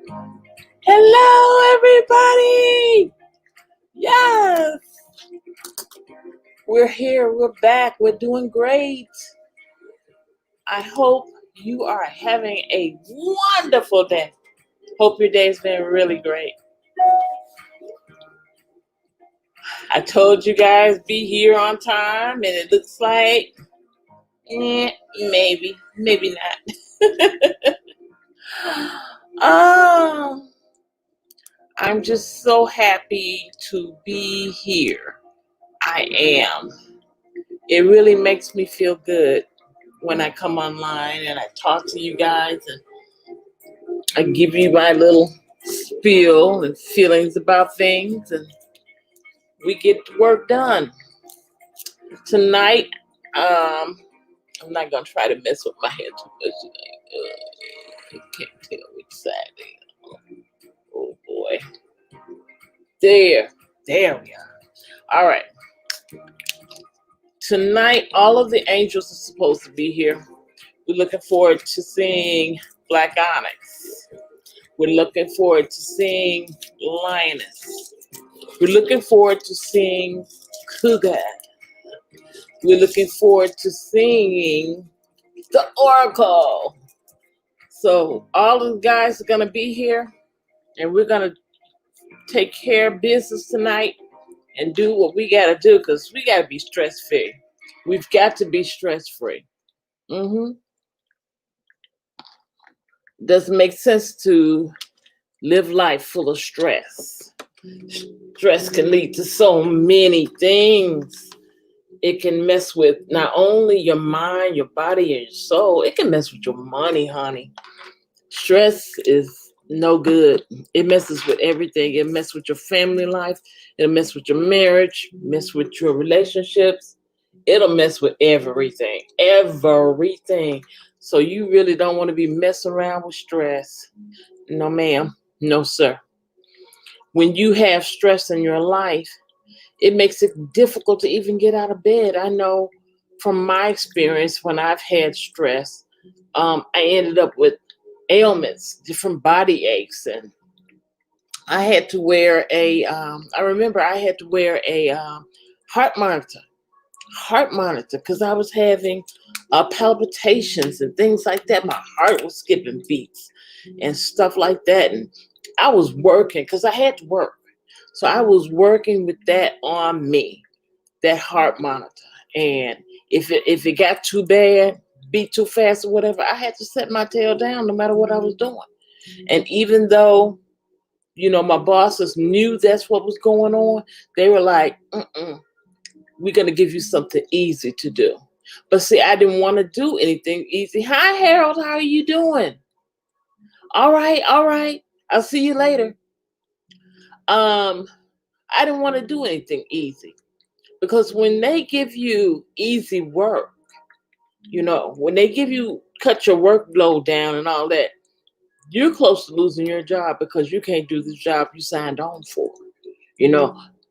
Hello, everybody. Yes, we're here. We're back. We're doing great. I hope you are having a wonderful day. Hope your day's been really great. I told you guys be here on time, and it looks like maybe not. um, I'm just so happy to be here. I am. It really makes me feel good when I come online and I talk to you guys and I give you my little spiel and feelings about things and we get the work done. Tonight, I'm not going to try to mess with my head too much tonight. You can't tell which side they are. Oh boy. There we are. All right. Tonight, all of the angels are supposed to be here. We're looking forward to seeing Black Onyx. We're looking forward to seeing Lioness. We're looking forward to seeing Cougar. We're looking forward to seeing the Oracle. So all of the guys are going to be here, and we're going to take care of business tonight and do what we got to do because we got to be stress-free. We've got to be stress-free. Doesn't make sense to live life full of stress. Stress can lead to so many things. It can mess with not only your mind, your body, and your soul. It can mess with your money, honey. Stress is no good. It messes with everything. It messes with your family life. It'll mess with your marriage, mess with your relationships. It'll mess with everything. Everything. So you really don't want to be messing around with stress. No, ma'am. No, sir. When you have stress in your life, it makes it difficult to even get out of bed. I know from my experience when I've had stress, I ended up with ailments, different body aches, and I had to wear I remember I had to wear a heart monitor, because I was having palpitations and things like that. My heart was skipping beats and stuff like that. And I was working because I had to work. So I was working with that on me, that heart monitor. And if it got too bad, beat too fast or whatever, I had to set my tail down no matter what I was doing. And even though, my bosses knew that's what was going on, they were like, we're going to give you something easy to do. But see, I didn't want to do anything easy. Hi, Harold. How are you doing? All right. I'll see you later. I didn't want to do anything easy because when they give you easy work, when they cut your workload down and all that, you're close to losing your job because you can't do the job you signed on for.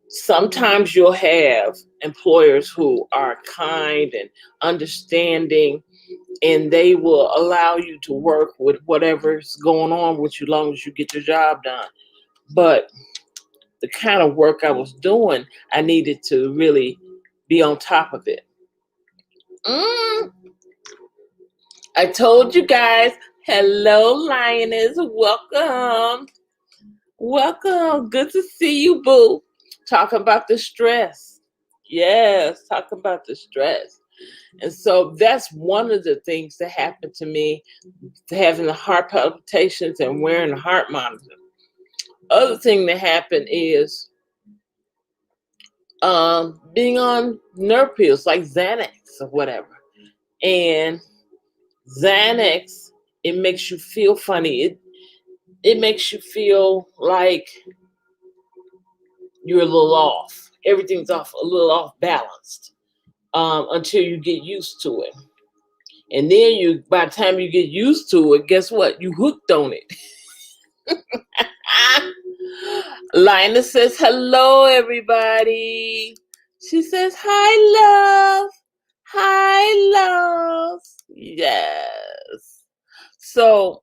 Sometimes you'll have employers who are kind and understanding, and they will allow you to work with whatever's going on with you as long as you get your job done. But the kind of work I was doing, I needed to really be on top of it. I told you guys, hello, Lioness. Welcome. Good to see you, boo. Talking about the stress. Yes, talking about the stress. And so that's one of the things that happened to me, having the heart palpitations and wearing the heart monitor. Other thing that happened is being on nerve pills like Xanax or whatever. And Xanax, it makes you feel funny. It makes you feel like you're a little off. Everything's a little off balanced until you get used to it. And then by the time you get used to it, guess what? You hooked on it. Lina says, hello, everybody. She says, hi, love. Hi, love. Yes. So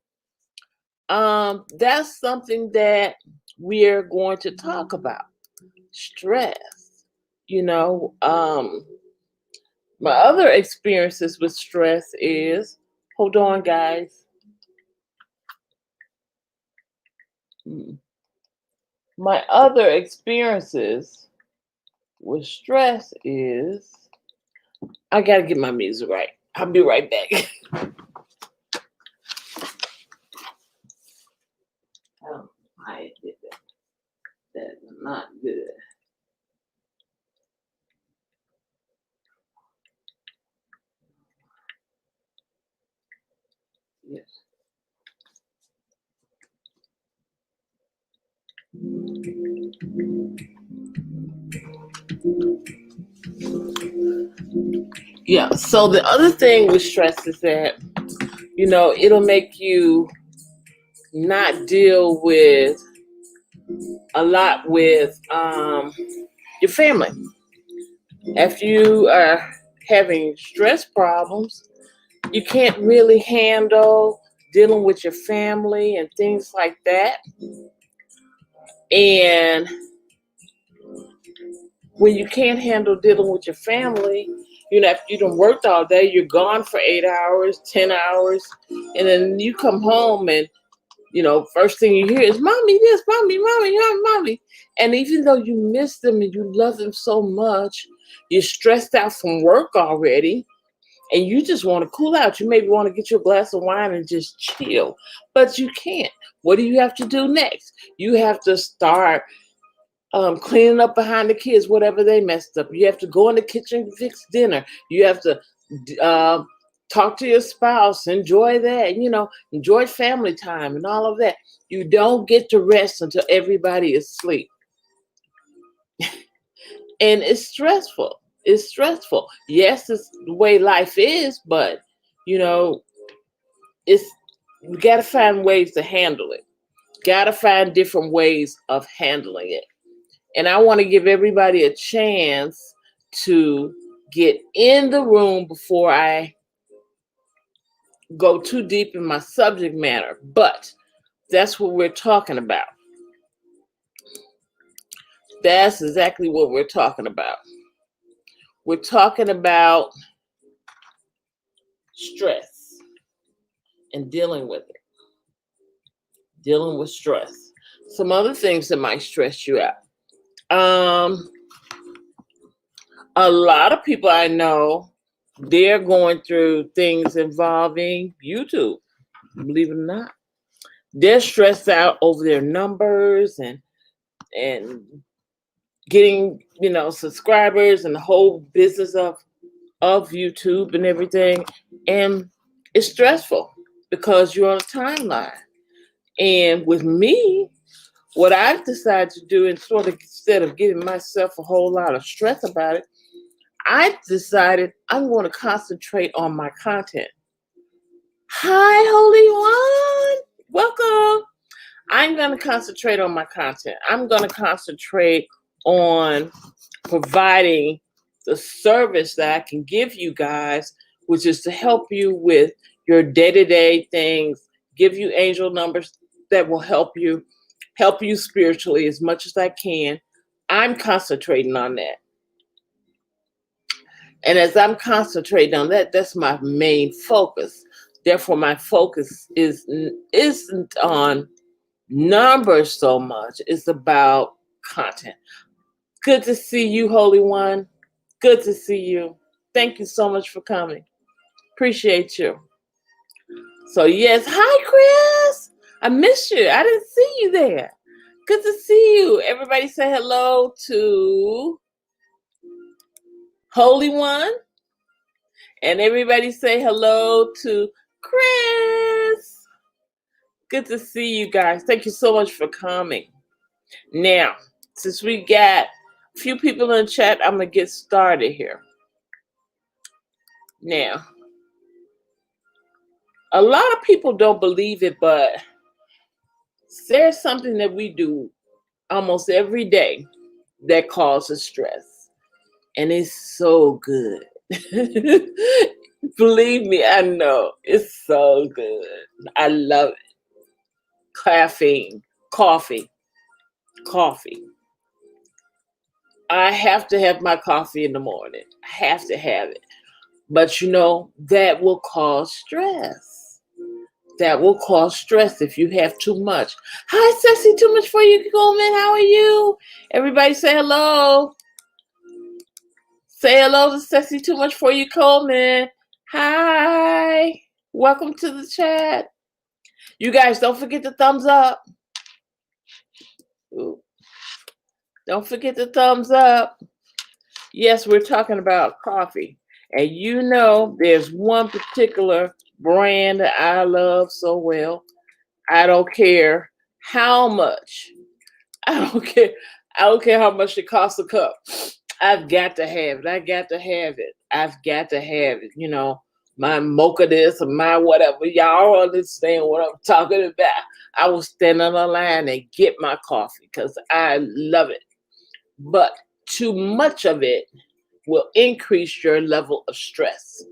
That's something that we're going to talk about. Stress. You know, my other experiences with stress is, hold on, guys. My other experiences with stress is, I gotta get my music right. I'll be right back. I did that. That's not good. Yes. Yeah. So the other thing with stress is that, it'll make you not deal with a lot with your family. If you are having stress problems, you can't really handle dealing with your family and things like that. And when you can't handle dealing with your family, if you done worked all day, you're gone for 8 hours, 10 hours, and then you come home and, first thing you hear is mommy this, mommy, mommy, mommy. And even though you miss them and you love them so much, you're stressed out from work already and you just want to cool out. You maybe want to get you a glass of wine and just chill, but you can't. What do you have to do next? You have to start cleaning up behind the kids, whatever they messed up. You have to go in the kitchen and fix dinner. You have to talk to your spouse, enjoy that, enjoy family time and all of that. You don't get to rest until everybody is asleep. And it's stressful. It's stressful. Yes, it's the way life is, but, it's you got to find ways to handle it. Got to find different ways of handling it. And I want to give everybody a chance to get in the room before I go too deep in my subject matter. But that's what we're talking about. That's exactly what we're talking about. We're talking about stress and dealing with it. Dealing with stress. Some other things that might stress you out. A lot of people I know, they're going through things involving YouTube, believe it or not. They're stressed out over their numbers and getting, subscribers and the whole business of YouTube and everything. And it's stressful because you're on a timeline. And with me, what I've decided to do, and sort of instead of giving myself a whole lot of stress about it, I decided I'm going to concentrate on my content. Hi, Holy One. Welcome. I'm going to concentrate on my content. I'm going to concentrate on providing the service that I can give you guys, which is to help you with your day-to-day things, give you angel numbers that will help you spiritually as much as I can. I'm concentrating on that. And as I'm concentrating on that, that's my main focus. Therefore, my focus isn't on numbers so much. It's about content. Good to see you, Holy One. Good to see you. Thank you so much for coming. Appreciate you. So, yes. Hi, Chris. I missed you. I didn't see you there. Good to see you. Everybody say hello to Holy One. And everybody say hello to Chris. Good to see you guys. Thank you so much for coming. Now, since we got a few people in the chat, I'm going to get started here. Now, a lot of people don't believe it, but there's something that we do almost every day that causes stress. And it's so good. Believe me, I know. It's so good. I love it. caffeine, coffee. I have to have my coffee in the morning. I have to have it. But that will cause stress. That will cause stress if you have too much. Hi, Sexy, too much for you, Coleman. How are you? Everybody say hello. Say hello to Sexy, too much for you, Coleman. Hi. Welcome to the chat. You guys, don't forget the thumbs up. Ooh. Don't forget the thumbs up. Yes, we're talking about coffee. And there's one particular brand that I love so well. I don't care how much. I don't care. I don't care how much it costs a cup. I've got to have it. I've got to have it. My mocha this or my whatever. Y'all understand what I'm talking about. I will stand on the line and get my coffee because I love it. But too much of it will increase your level of stress.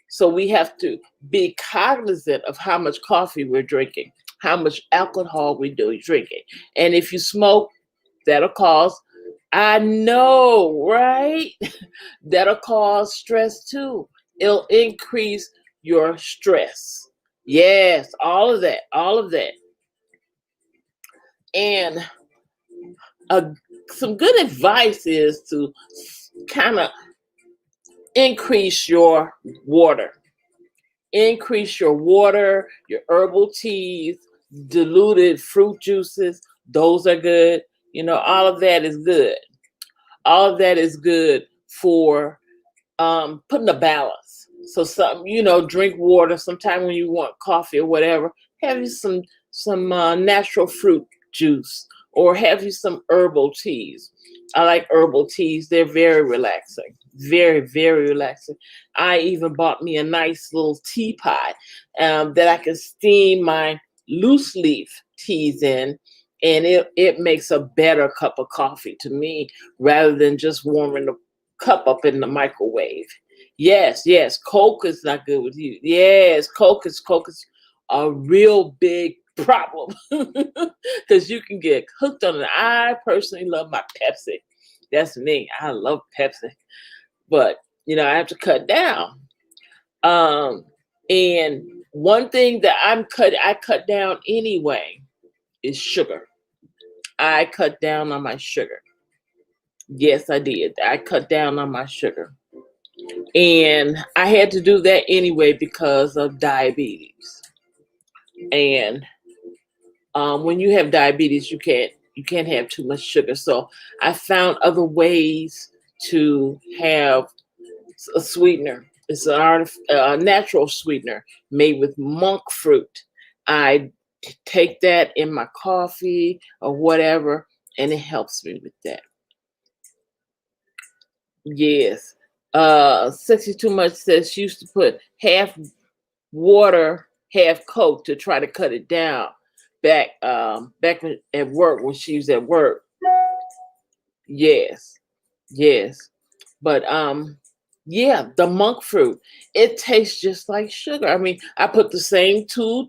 So we have to be cognizant of how much coffee we're drinking, how much alcohol we're drinking. And if you smoke, that'll cause, I know, right? That'll cause stress too. It'll increase your stress. Yes, all of that. And some good advice is to kind of increase your water. Increase your water, your herbal teas, diluted fruit juices. Those are good. All of that is good. All of that is good for putting a balance. So drink water. Sometime when you want coffee or whatever, have you some natural fruit juice or have you some herbal teas. I like herbal teas. They're very relaxing. Very, very relaxing. I even bought me a nice little teapot that I can steam my loose leaf teas in, and it makes a better cup of coffee to me rather than just warming the cup up in the microwave. Yes, Coke is not good with you. Yes, Coke is a real big problem because you can get hooked on it. I personally love my Pepsi. That's me. I love Pepsi, but I have to cut down. And one thing that I cut down anyway is sugar. I cut down on my sugar. Yes, I did. I cut down on my sugar. And I had to do that anyway because of diabetes. And when you have diabetes, you can't have too much sugar. So I found other ways to have a sweetener. It's a natural sweetener made with monk fruit. I take that in my coffee or whatever, and it helps me with that. Yes. Sexy Too Much says she used to put half water, half Coke to try to cut it down back at work when she was at work. Yes. But yeah, the monk fruit, it tastes just like sugar. I mean, I put the same 2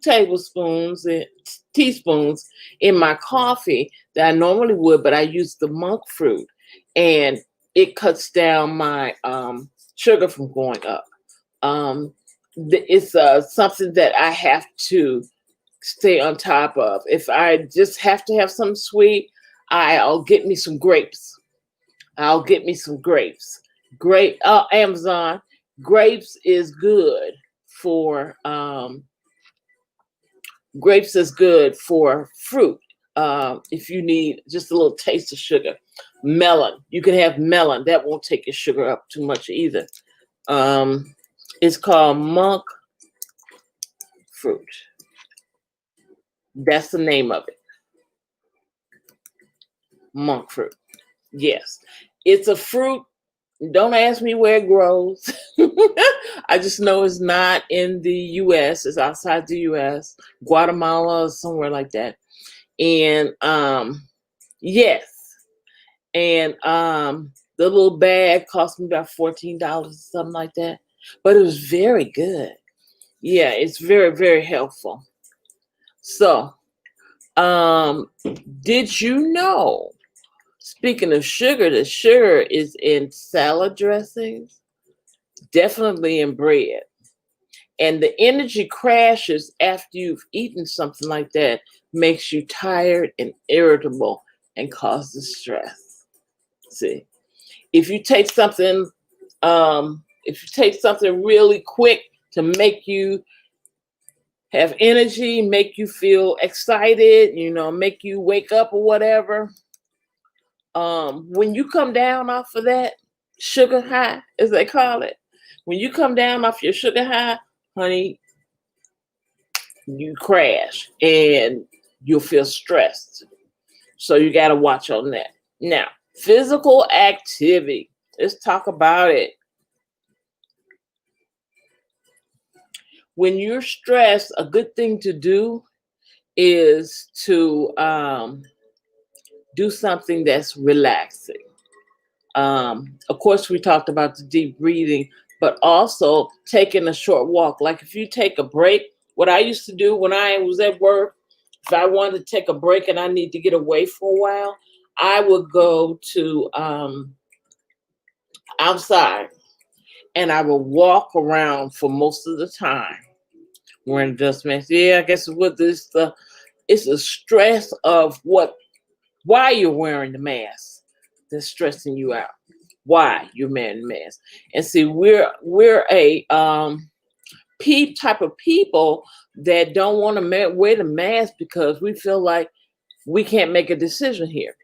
teaspoons in my coffee that I normally would, but I use the monk fruit, and it cuts down my sugar from going up. It's something that I have to stay on top of. If I just have to have some sweet, I'll get me some grapes. Amazon. Grapes is good for fruit. If you need just a little taste of sugar. Melon. You can have melon. That won't take your sugar up too much either. It's called monk fruit. That's the name of it. Monk fruit. Yes. It's a fruit. Don't ask me where it grows. I just know it's not in the U.S. It's outside the U.S. Guatemala or somewhere like that. And yes. And the little bag cost me about $14, something like that. But it was very good. Yeah, it's very, very helpful. So Did you know, speaking of sugar, the sugar is in salad dressings, definitely in bread. And the energy crashes after you've eaten something like that, makes you tired and irritable and causes stress. See, if you take something, really quick to make you have energy, make you feel excited, make you wake up or whatever. When you come down off of that sugar high, as they call it, when you come down off your sugar high, honey, you crash and you'll feel stressed. So you got to watch on that. Now, physical activity. Let's talk about it. When you're stressed, a good thing to do is to do something that's relaxing. Of course, we talked about the deep breathing, but also taking a short walk. Like if you take a break, what I used to do when I was at work, if I wanted to take a break and I need to get away for a while, I would go to outside and I would walk around for most of the time. Wearing adjustments. Yeah, I guess what this it's the stress of why you're wearing the mask that's stressing you out. Why you're wearing the mask. And see, we're a type of people that don't want to wear the mask because we feel like we can't make a decision here.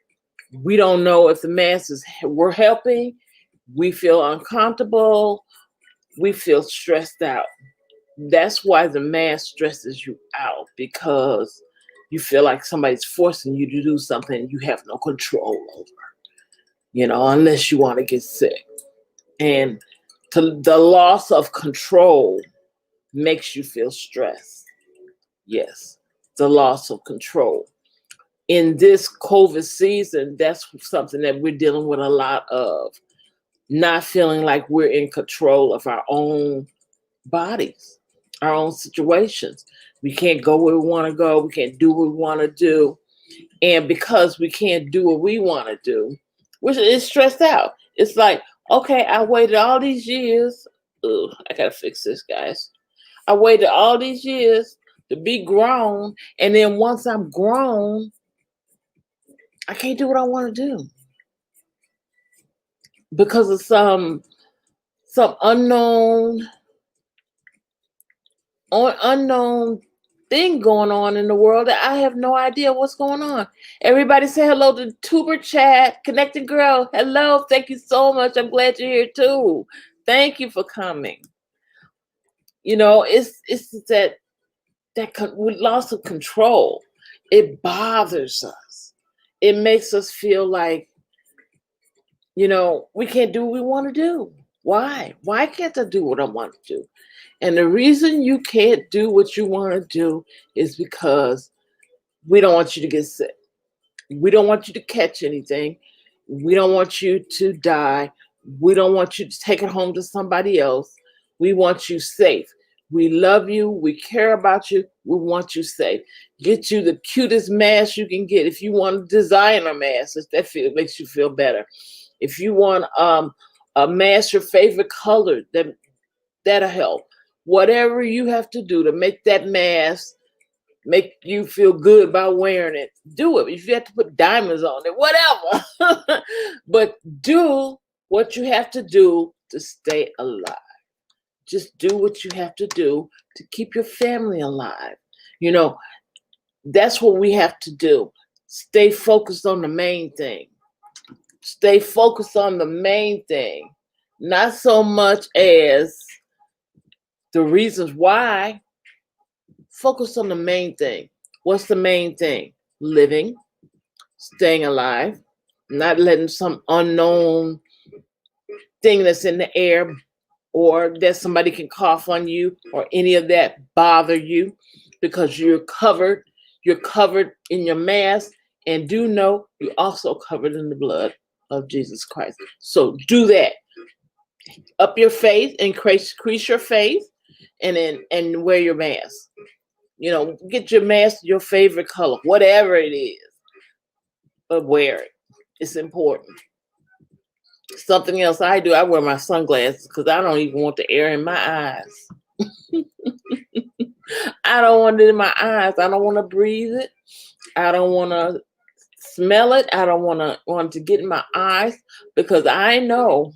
We don't know if the masks were helping. We feel uncomfortable. We feel stressed out. That's why the mask stresses you out, because you feel like somebody's forcing you to do something you have no control over, unless you want to get sick. And the loss of control makes you feel stressed. Yes, the loss of control. In this COVID season, that's something that we're dealing with a lot of, not feeling like we're in control of our own bodies, our own situations. We can't go where we want to go. We can't do what we want to do. And because we can't do what we want to do, we're stressed out. It's like, okay, I waited all these years. Ugh, I got to fix this, guys. I waited all these years to be grown. And then once I'm grown, I can't do what I want to do because of some unknown thing going on in the world that I have no idea what's going on. Everybody say hello to Tuber Chat, Connecting Girl. Hello, thank you so much. I'm glad you're here too. Thank you for coming. It's that loss of control. It bothers us. It makes us feel like, we can't do what we want to do. Why? Why can't I do what I want to do? And the reason you can't do what you want to do is because we don't want you to get sick. We don't want you to catch anything. We don't want you to die. We don't want you to take it home to somebody else. We want you safe. We love you. We care about you. We want you safe. Get you the cutest mask you can get. If you want to design a mask, if makes you feel better. If you want a mask your favorite color, that'll help. Whatever you have to do to make that mask make you feel good about wearing it, do it. If you have to put diamonds on it, whatever. But do what you have to do to stay alive. Just do what you have to do to keep your family alive. That's what we have to do. Stay focused on the main thing. Stay focused on the main thing. Not so much as the reasons why. Focus on the main thing. What's the main thing? Living, staying alive, not letting some unknown thing that's in the air or that somebody can cough on you or any of that bother you, because you're covered in your mask, and do know you're also covered in the blood of Jesus Christ. So do that. Up your faith, increase your faith, and wear your mask. Get your mask, your favorite color, whatever it is, but wear it. It's important. Something else I do, I wear my sunglasses because I don't even want the air in my eyes. I don't want it in my eyes. I don't want to breathe it. I don't want to smell it. I don't want to get in my eyes, because I know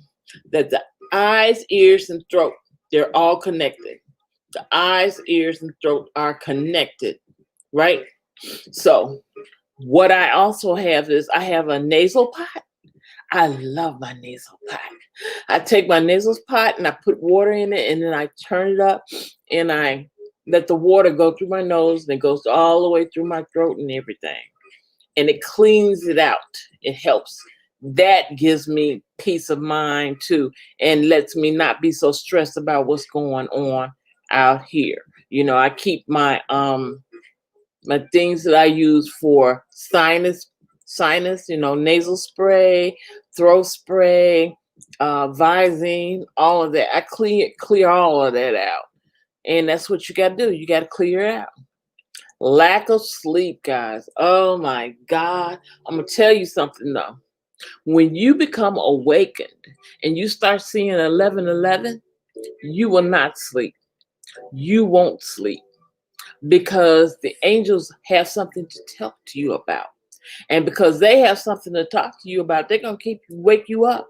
that the eyes, ears, and throat, they're all connected. The eyes, ears, and throat are connected, right? So what I also have is I have a nasal pot. I love my nasal pot. I take my nasal pot and I put water in it, and then I turn it up and I let the water go through my nose, and it goes all the way through my throat and everything. And it cleans it out. It helps. That gives me peace of mind too, and lets me not be so stressed about what's going on out here. I keep my things that I use for sinus, nasal spray, throat spray, Visine, all of that. I clear all of that out. And that's what you got to do. You got to clear it out. Lack of sleep, guys. Oh my God. I'm going to tell you something though. When you become awakened and you start seeing 11:11, you will not sleep. You won't sleep, because the angels have something to talk to you about. And because they have something to talk to you about, they're going to wake you up.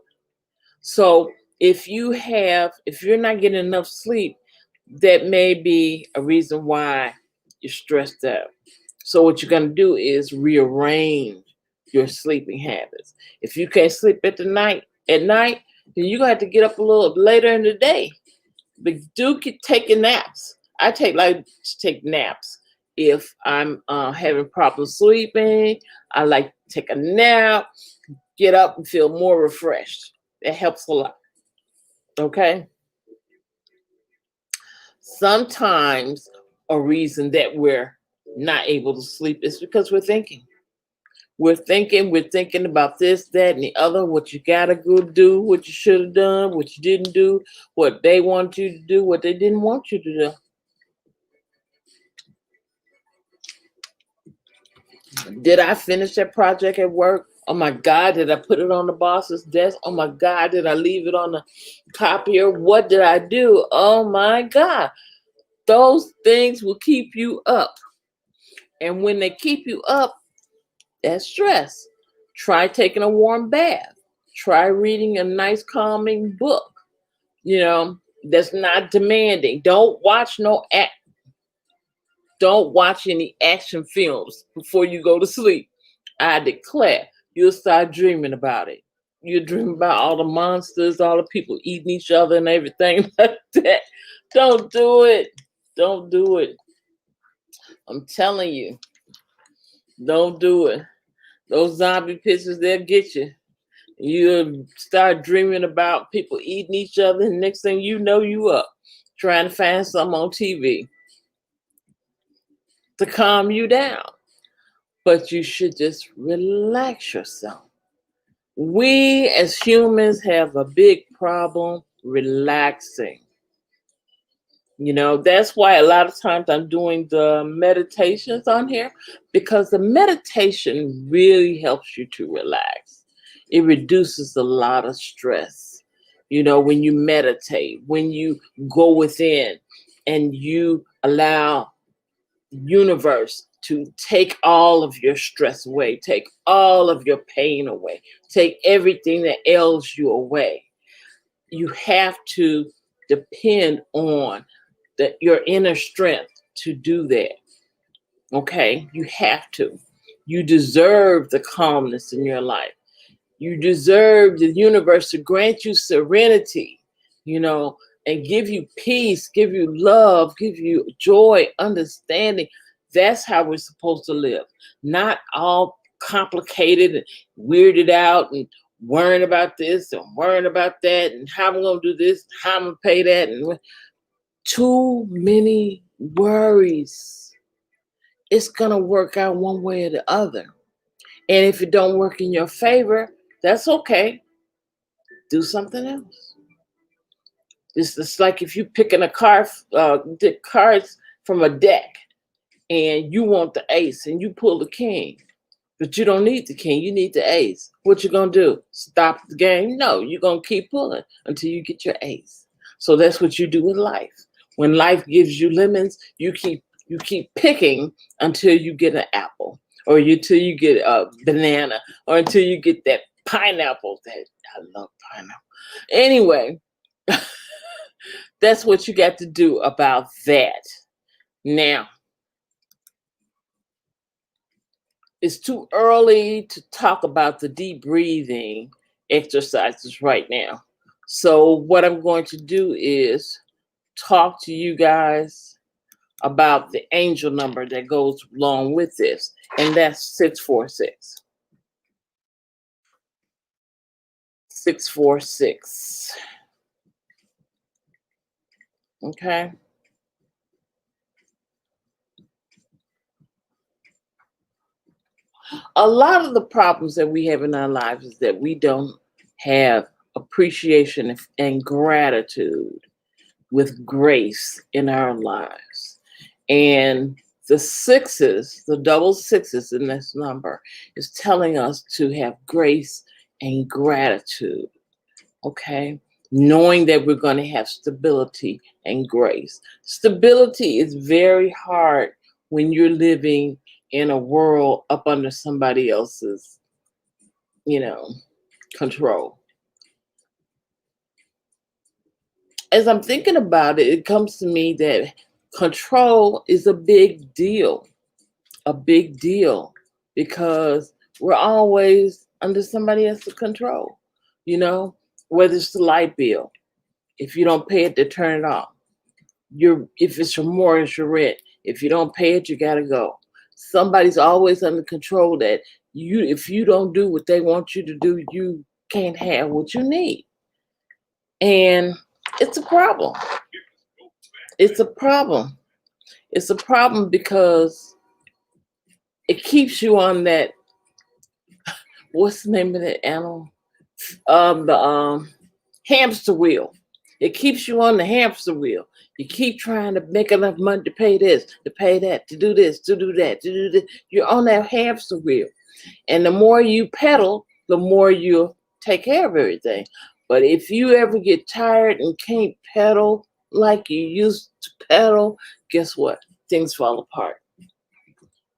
So if you're not getting enough sleep, that may be a reason why you're stressed out. So what you're going to do is rearrange your sleeping habits. If you can't sleep at night, then you're going to have to get up a little later in the day. But do keep taking naps. I like to take naps. If I'm having problems sleeping, I like to take a nap, get up and feel more refreshed. It helps a lot. Okay? Sometimes a reason that we're not able to sleep is because we're thinking. We're thinking about this, that, and the other, what you gotta go do, what you should have done, what you didn't do, what they want you to do, what they didn't want you to do. Did I finish that project at work? Oh my God, did I put it on the boss's desk? Oh my God, did I leave it on the copier? What did I do? Oh my God. Those things will keep you up. And when they keep you up, that's stress. Try taking a warm bath. Try reading a nice calming book, that's not demanding. Don't watch any action films before you go to sleep. I declare, you'll start dreaming about it. You dream about all the monsters, all the people eating each other and everything like that. Don't do it. Don't do it. I'm telling you, don't do it. Those zombie pictures, they'll get you. You'll start dreaming about people eating each other, and next thing you know, you up trying to find something on TV to calm you down. But you should just relax yourself. We as humans have a big problem relaxing. That's why a lot of times I'm doing the meditations on here, because the meditation really helps you to relax. It reduces a lot of stress. When you meditate, when you go within and you allow the universe to take all of your stress away, take all of your pain away, take everything that ails you away. You have to depend on your inner strength to do that. Okay? You have to. You deserve the calmness in your life. You deserve the universe to grant you serenity, and give you peace, give you love, give you joy, understanding. That's how we're supposed to live. Not all complicated and weirded out and worrying about this and worrying about that and how I'm going to do this, how I'm going to pay that. And too many worries. It's going to work out one way or the other. And if it don't work in your favor, that's okay. Do something else. It's like if you picking the cards from a deck and you want the ace and you pull the king, but you don't need the king, you need the ace. What you gonna do? Stop the game? No, you're gonna keep pulling until you get your ace. So that's what you do with life. When life gives you lemons, you keep picking until you get an apple, or until you get a banana, or until you get that pineapple. That I love pineapple. Anyway, that's what you got to do about that. Now, it's too early to talk about the deep breathing exercises right now. So, what I'm going to do is talk to you guys about the angel number that goes along with this, and that's 646. 646. Okay. A lot of the problems that we have in our lives is that we don't have appreciation and gratitude with grace in our lives. And the sixes, the double sixes in this number, is telling us to have grace and gratitude. Okay. Knowing that we're going to have stability and grace. Stability is very hard when you're living in a world up under somebody else's, control. As I'm thinking about it, it comes to me that control is a big deal, because we're always under somebody else's control, you know, whether it's the light bill. If you don't pay it, they turn it off. If it's your mortgage, your rent, if you don't pay it, you gotta go. Somebody's always under control that if you don't do what they want you to do, you can't have what you need. And it's a problem. It's a problem. It's a problem because it keeps you on that, what's the name of that animal? The hamster wheel. It keeps you on the hamster wheel. You keep trying to make enough money to pay this, to pay that, to do this, to do that, to do this. You're on that hamster wheel. And the more you pedal, the more you take care of everything. But if you ever get tired and can't pedal like you used to pedal, guess what? Things fall apart.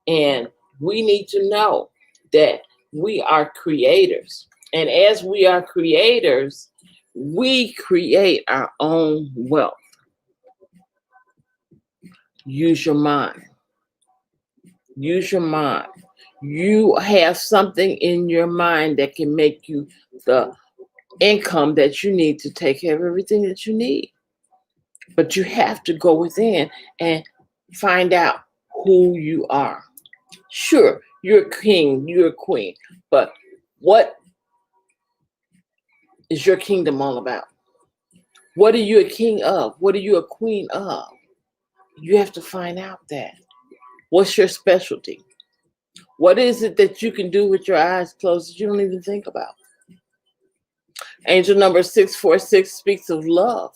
And we need to know that we are creators. And as we are creators, we create our own wealth. Use your mind. Use your mind. You have something in your mind that can make you the income that you need to take care of everything that you need. But you have to go within and find out who you are. Sure, you're a king, you're a queen, but what is your kingdom all about? What are you a king of? What are you a queen of? You have to find out that. What's your specialty? What is it that you can do with your eyes closed that you don't even think about? Angel number 646 speaks of love,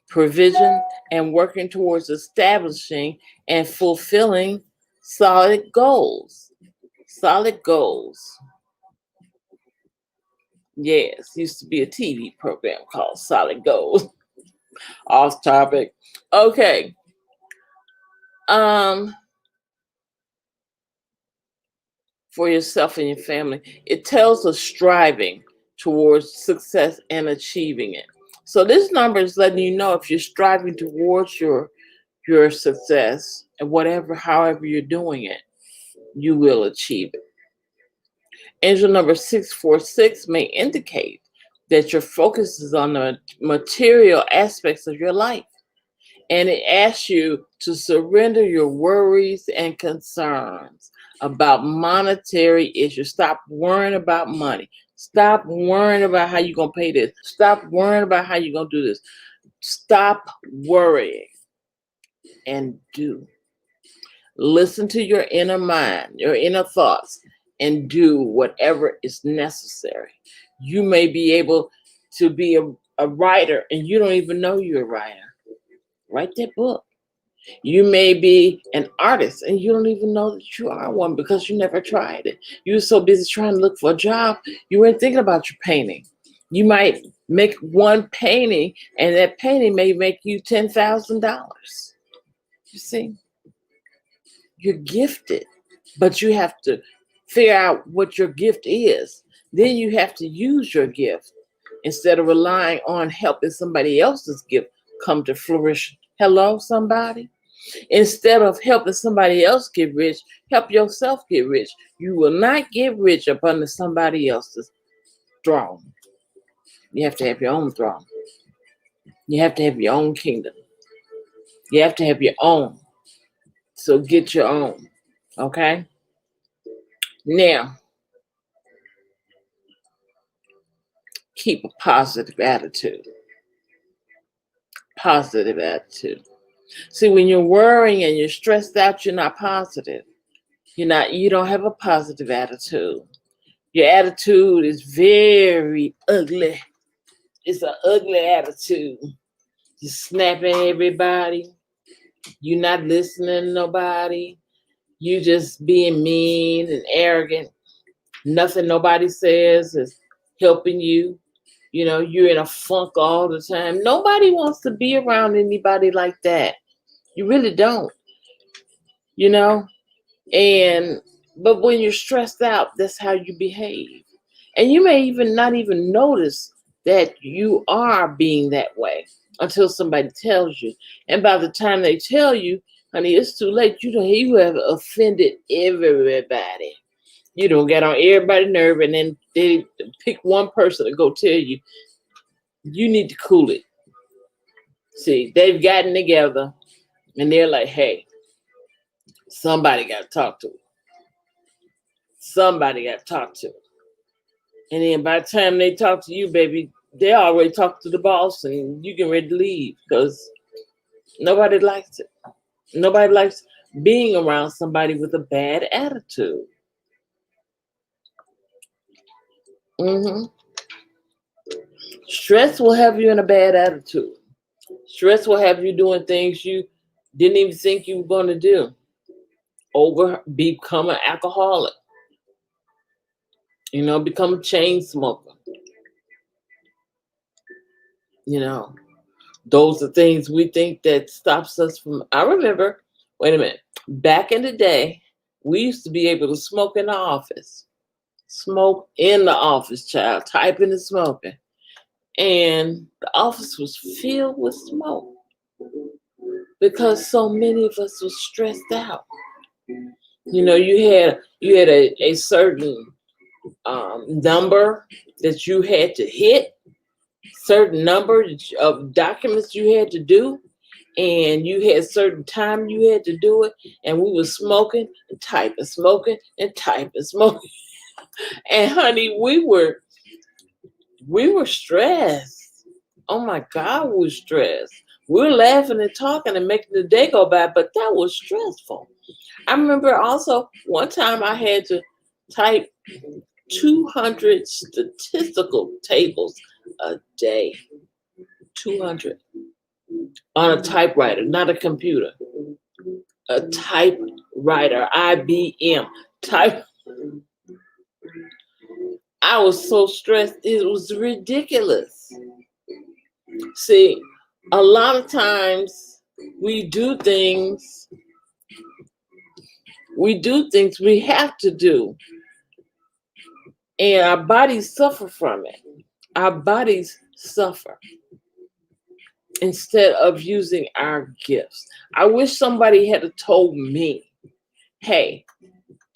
provision, and working towards establishing and fulfilling solid goals. Solid goals. Yes, used to be a TV program called Solid Goals. Off topic. Okay. For yourself and your family, it tells us striving towards success and achieving it. So this number is letting you know if you're striving towards your success and however you're doing it, you will achieve it. Angel number 646 may indicate that your focus is on the material aspects of your life. And it asks you to surrender your worries and concerns about monetary issues. Stop worrying about money. Stop worrying about how you're going to pay this. Stop worrying about how you're going to do this. Stop worrying and do. Listen to your inner mind, your inner thoughts, and do whatever is necessary. You may be able to be a writer and you don't even know you're a writer. Write that book. You may be an artist and you don't even know that you are one because you never tried it. You were so busy trying to look for a job, you weren't thinking about your painting. You might make one painting and that painting may make you $10,000. You see, you're gifted, but you have to figure out what your gift is. Then you have to use your gift instead of relying on helping somebody else's gift come to fruition. Hello, somebody? Instead of helping somebody else get rich, help yourself get rich. You will not get rich up under somebody else's throne. You have to have your own throne. You have to have your own kingdom. You have to have your own. So get your own. Okay? Now, keep a positive attitude. Positive attitude. See, when you're worrying and you're stressed out, you're not positive. You don't have a positive attitude. Your attitude is very ugly. It's an ugly attitude. You're snapping at everybody. You're not listening to nobody. You just being mean and arrogant. Nothing nobody says is helping you. You're in a funk all the time. Nobody wants to be around anybody like that. You really don't. You know? But when you're stressed out, that's how you behave. And you may even not even notice that you are being that way until somebody tells you. And by the time they tell you, honey, it's too late. You have offended everybody. You don't get on everybody's nerve, and then they pick one person to go tell you, you need to cool it. See, they've gotten together and they're like, hey, somebody got to talk to her. Somebody got to talk to her. And then by the time they talk to you, baby, they already talked to the boss and you get ready to leave because nobody likes it. Nobody likes being around somebody with a bad attitude. Stress will have you in a bad attitude. Stress will have you doing things you didn't even think you were going to do. Become an alcoholic. Become a chain smoker. Those are things we think that stops us from. I remember, wait a minute, back in the day, we used to be able to smoke in the office. Smoke in the office, child, typing and smoking. And the office was filled with smoke because so many of us were stressed out. You had a certain number that you had to hit, certain number of documents you had to do, and you had certain time you had to do it, and we were smoking and typing, smoking and typing, smoking. And honey, we were stressed. Oh my God, we were stressed. We were laughing and talking and making the day go by, but that was stressful. I remember also one time I had to type 200 statistical tables a day. 200 on a typewriter, not a computer. A typewriter, IBM type. I was so stressed, it was ridiculous. See, a lot of times we do things we have to do, and our bodies suffer from it. Our bodies suffer instead of using our gifts. I wish somebody had told me, hey,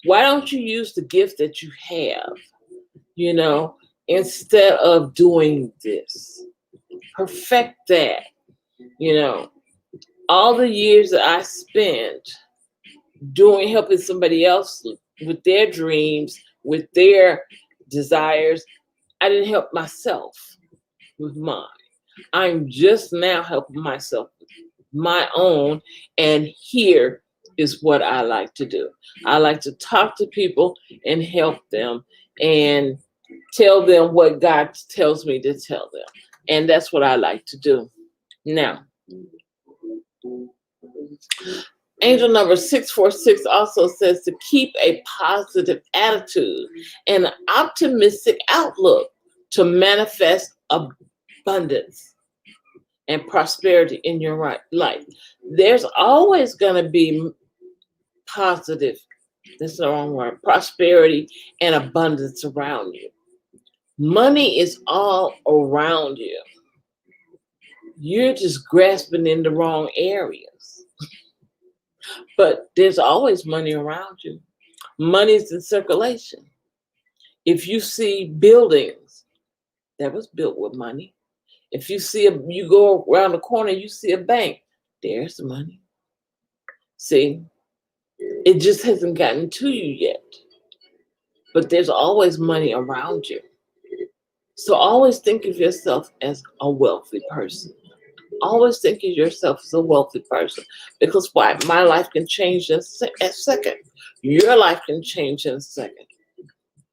why don't you use the gift that you have, instead of doing this? Perfect that. All the years that I spent helping somebody else with their dreams, with their desires, I didn't help myself with mine. I'm just now helping myself with my own, and here is what I like to do. I like to talk to people and help them and tell them what God tells me to tell them. And that's what I like to do. Now, Angel number 646 also says to keep a positive attitude and an optimistic outlook to manifest abundance and prosperity in your life. There's always going to be positive, that's the wrong word, prosperity and abundance around you. Money is all around you. You're just grasping in the wrong areas. But there's always money around you. Money's in circulation. If you see buildings, that was built with money. If you go around the corner, you see a bank, there's the money. See, it just hasn't gotten to you yet. But there's always money around you. So always think of yourself as a wealthy person. Always think of yourself as a wealthy person. Because why? My life can change in a second. Your life can change in a second.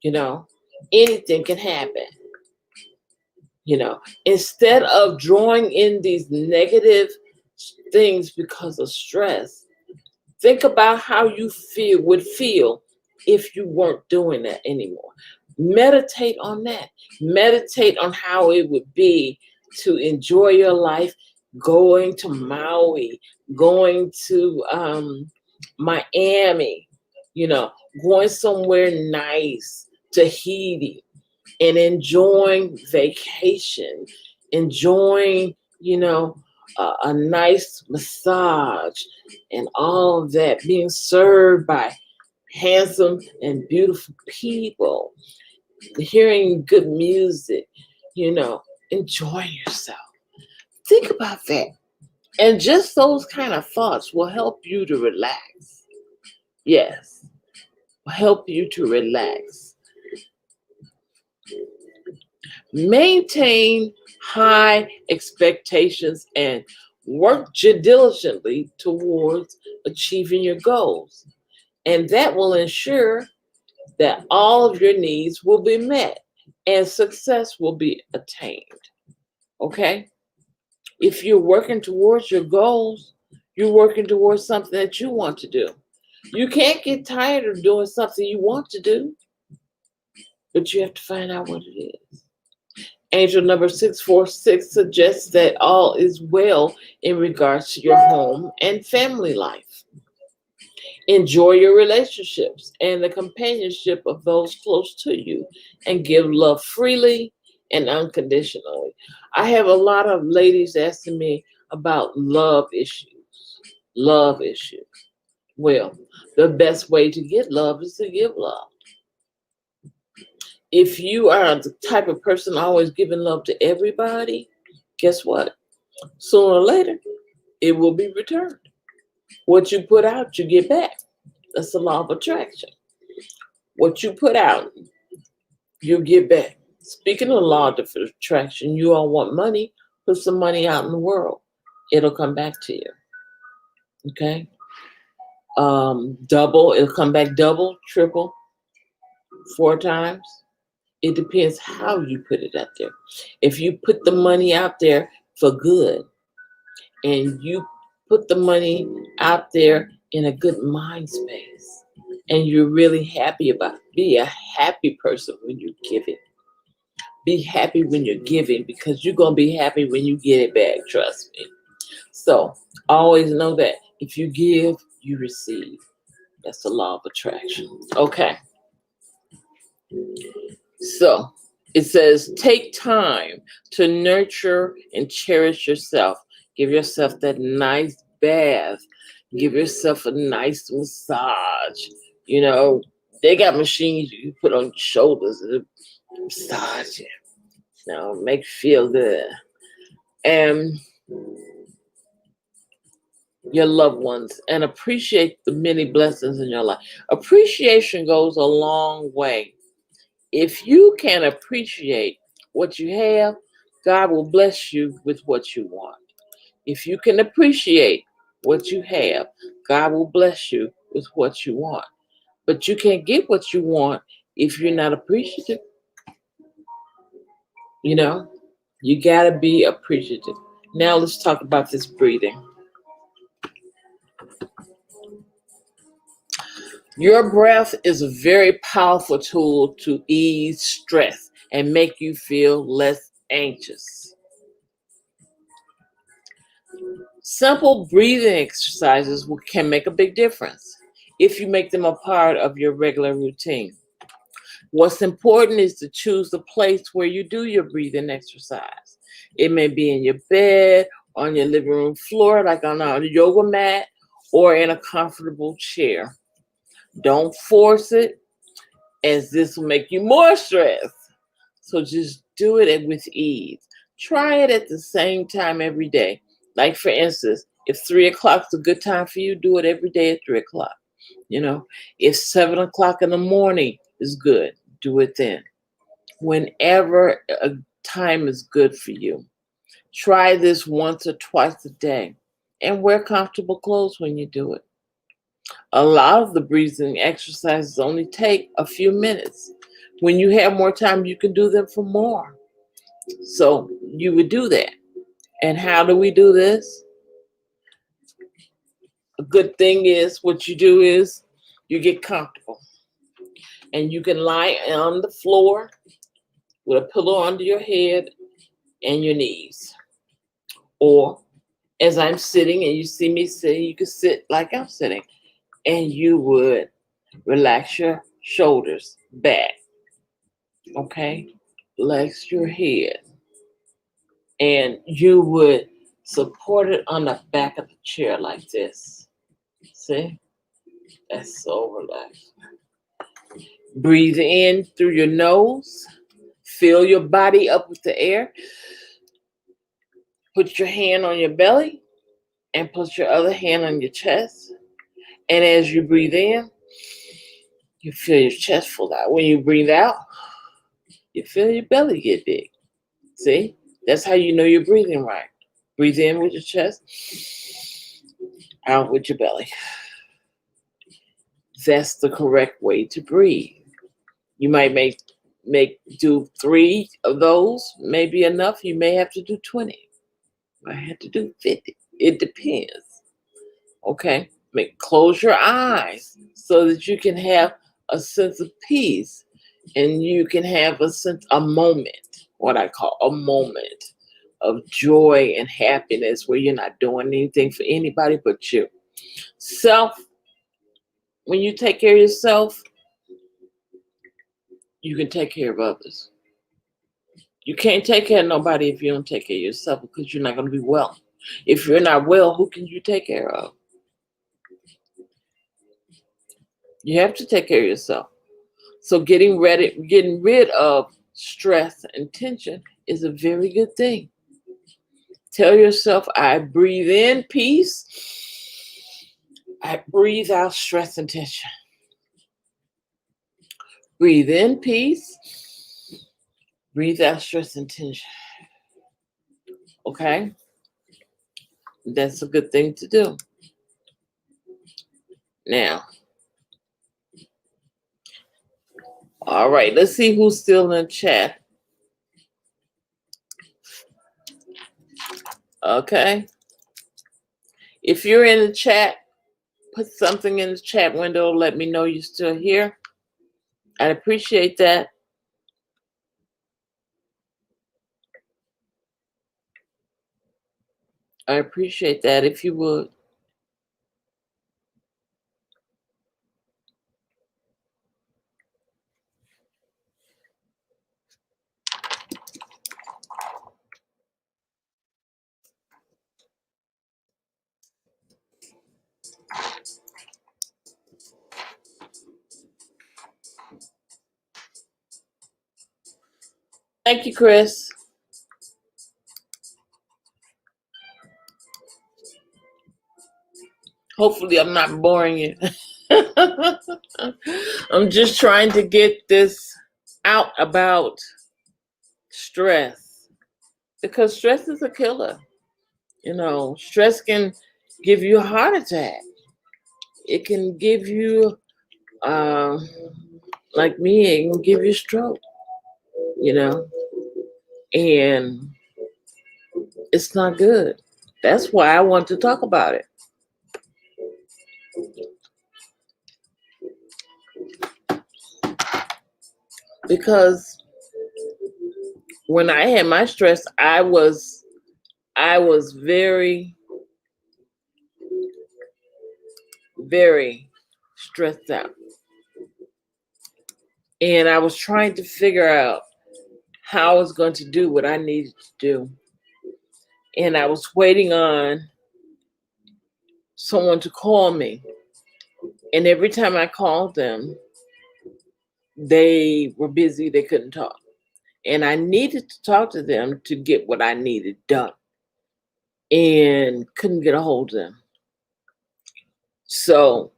You know, anything can happen. You know, instead of drawing in these negative things because of stress, think about how you would feel if you weren't doing that anymore. Meditate on that. Meditate on how it would be to enjoy your life going to Maui, going to Miami, you know, going somewhere nice, Tahiti, and enjoying vacation, enjoying, you know, a nice massage and all of that, being served by handsome and beautiful people, hearing good music, you know, enjoying yourself. Think about that. And just those kind of thoughts will help you to relax. Yes, will help you to relax. Maintain high expectations and work diligently towards achieving your goals. And that will ensure that all of your needs will be met and success will be attained. Okay? If you're working towards your goals, you're working towards something that you want to do. You can't get tired of doing something you want to do, but you have to find out what it is. Angel number 646 suggests that all is well in regards to your home and family life. Enjoy your relationships and the companionship of those close to you and give love freely and unconditionally. I have a lot of ladies asking me about love issues. Love issues. Well, the best way to get love is to give love. If you are the type of person always giving love to everybody, guess what? Sooner or later, it will be returned. What you put out, you get back. That's the law of attraction. What you put out, you get back. Speaking of the law of attraction, you all want money, put some money out in the world. It'll come back to you. Okay? Double, it'll come back double, triple, 4 times. It depends how you put it out there. If you put the money out there for good and you put the money out there in a good mind space and you're really happy about it, be a happy person when you give it. Be happy when you're giving because you're going to be happy when you get it back, trust me. So always know that if you give, you receive. That's the law of attraction. Okay. So it says, take time to nurture and cherish yourself. Give yourself that nice bath. Give yourself a nice massage. You know, they got machines you can put on your shoulders and massage you. You know, make you feel good. And your loved ones and appreciate the many blessings in your life. Appreciation goes a long way. If you can appreciate what you have, God will bless you with what you want. If you can appreciate what you have, God will bless you with what you want. But you can't get what you want if you're not appreciative. You know, you got to be appreciative. Now let's talk about this breathing. Your breath is a very powerful tool to ease stress and make you feel less anxious. Simple breathing exercises can make a big difference if you make them a part of your regular routine. What's important is to choose the place where you do your breathing exercise. It may be in your bed, on your living room floor, like on a yoga mat, or in a comfortable chair. Don't force it, as this will make you more stressed. So just do it with ease. Try it at the same time every day. Like, for instance, if 3 o'clock is a good time for you, do it every day at 3 o'clock. If 7 o'clock in the morning is good, do it then. Whenever a time is good for you. Try this once or twice a day and wear comfortable clothes when you do it. A lot of the breathing exercises only take a few minutes. When you have more time, you can do them for more. So you would do that. And how do we do this? A good thing is what you do is you get comfortable. And you can lie on the floor with a pillow under your head and your knees. Or as I'm sitting and you see me sitting, you can sit like I'm sitting. And you would relax your shoulders back. Okay? Relax your head. And you would support it on the back of the chair like this. See? That's so relaxed. Breathe in through your nose. Fill your body up with the air. Put your hand on your belly and put your other hand on your chest. And as you breathe in, you feel your chest full out. When you breathe out, you feel your belly get big. See? That's how you know you're breathing right. Breathe in with your chest, out with your belly. That's the correct way to breathe. You might do 3 of those, maybe enough. You may have to do 20. I have to do 50. It depends. Okay? Close your eyes so that you can have a sense of peace and you can have a moment, what I call a moment of joy and happiness where you're not doing anything for anybody but you. When you take care of yourself, you can take care of others. You can't take care of nobody if you don't take care of yourself because you're not going to be well. If you're not well, who can you take care of? You have to take care of yourself. So getting rid of stress and tension is a very good thing. Tell yourself, I breathe in peace. I breathe out stress and tension. Breathe in peace. Breathe out stress and tension. Okay? That's a good thing to do. Now, all right, let's see who's still in the chat. Okay? If you're in the chat, put something in the chat window. Let me know you're still here. I'd appreciate that. I appreciate that if you would. Thank you, Chris. Hopefully I'm not boring you. I'm just trying to get this out about stress because stress is a killer. Stress can give you a heart attack. It can give you, like me, it can give you a stroke, and it's not good. That's why I want to talk about it. Because when I had my stress, I was very, very stressed out. And I was trying to figure out how I was going to do what I needed to do. And I was waiting on someone to call me. And every time I called them, they were busy, they couldn't talk. And I needed to talk to them to get what I needed done and couldn't get a hold of them. So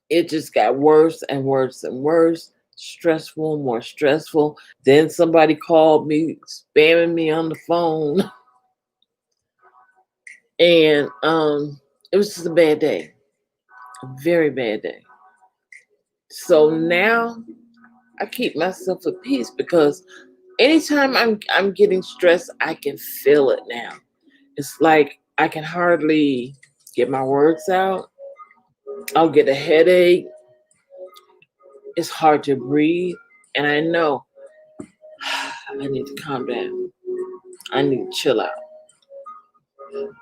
it just got worse and worse and worse, stressful, more stressful. Then somebody called me, spamming me on the phone. And it was just a bad day, a very bad day. So now I keep myself at peace because anytime I'm getting stressed, I can feel it now. It's like I can hardly get my words out. I'll get a headache. It's hard to breathe. And I know I need to calm down. I need to chill out.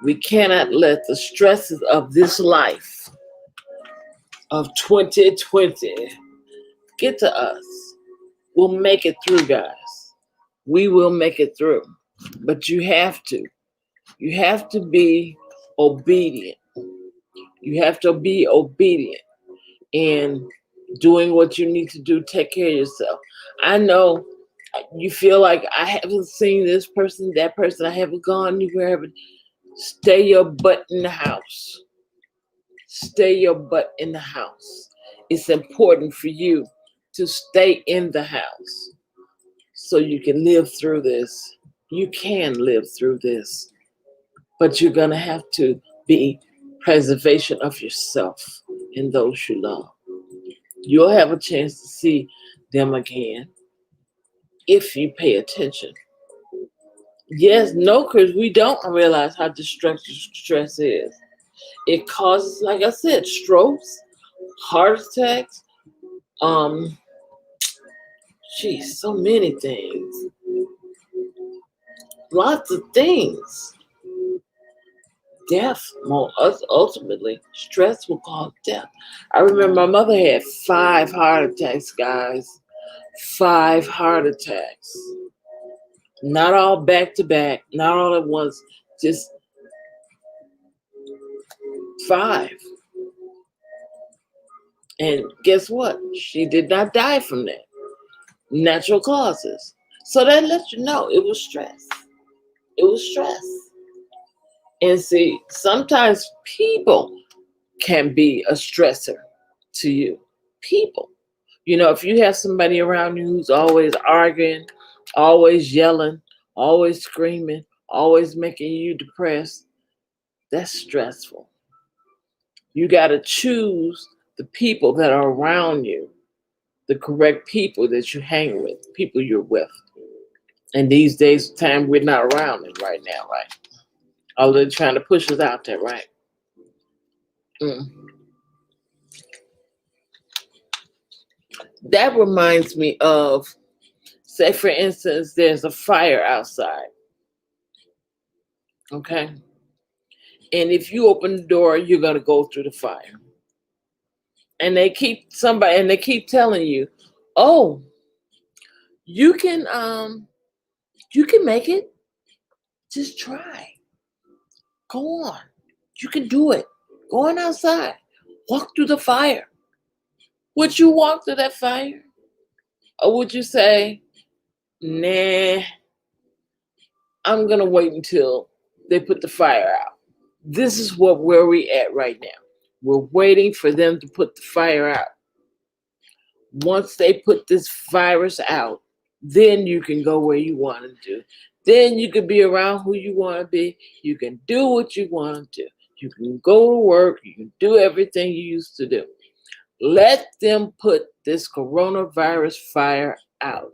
We cannot let the stresses of this life of 2020 get to us. We'll make it through, guys. We will make it through. But you have to. You have to be obedient. You have to be obedient and doing what you need to do. Take care of yourself. I know you feel like I haven't seen this person, that person. I haven't gone anywhere. But stay your butt in the house. Stay your butt in the house. It's important for you to stay in the house so you can live through this. You can live through this, but you're going to have to be preservation of yourself and those you love. You'll have a chance to see them again if you pay attention. Yes, no, because we don't realize how destructive stress is. It causes, like I said, strokes, heart attacks, um, so many things. Lots of things. Death, more ultimately, stress will cause death. I remember my mother had 5 heart attacks, guys. 5 heart attacks. Not all back to back, not all at once, just 5. And guess what? She did not die from that. Natural causes. So that lets you know it was stress. It was stress. And see, sometimes people can be a stressor to you. People. If you have somebody around you who's always arguing, always yelling, always screaming, always making you depressed, that's stressful. You got to choose the people that are around you, the correct people that you hang with, people you're with. And these days, time we're not around it right now, right? Oh, they're trying to push us out there, right? Mm. That reminds me of, say, for instance, there's a fire outside, okay? And if you open the door, you're gonna go through the fire. And they keep telling you, oh, you can make it. Just try. Go on. You can do it. Go on outside. Walk through the fire. Would you walk through that fire? Or would you say, nah, I'm going to wait until they put the fire out? This is where we at right now. We're waiting for them to put the fire out. Once they put this virus out, then you can go where you want to do. Then you can be around who you want to be. You can do what you want to do. You can go to work. You can do everything you used to do. Let them put this coronavirus fire out.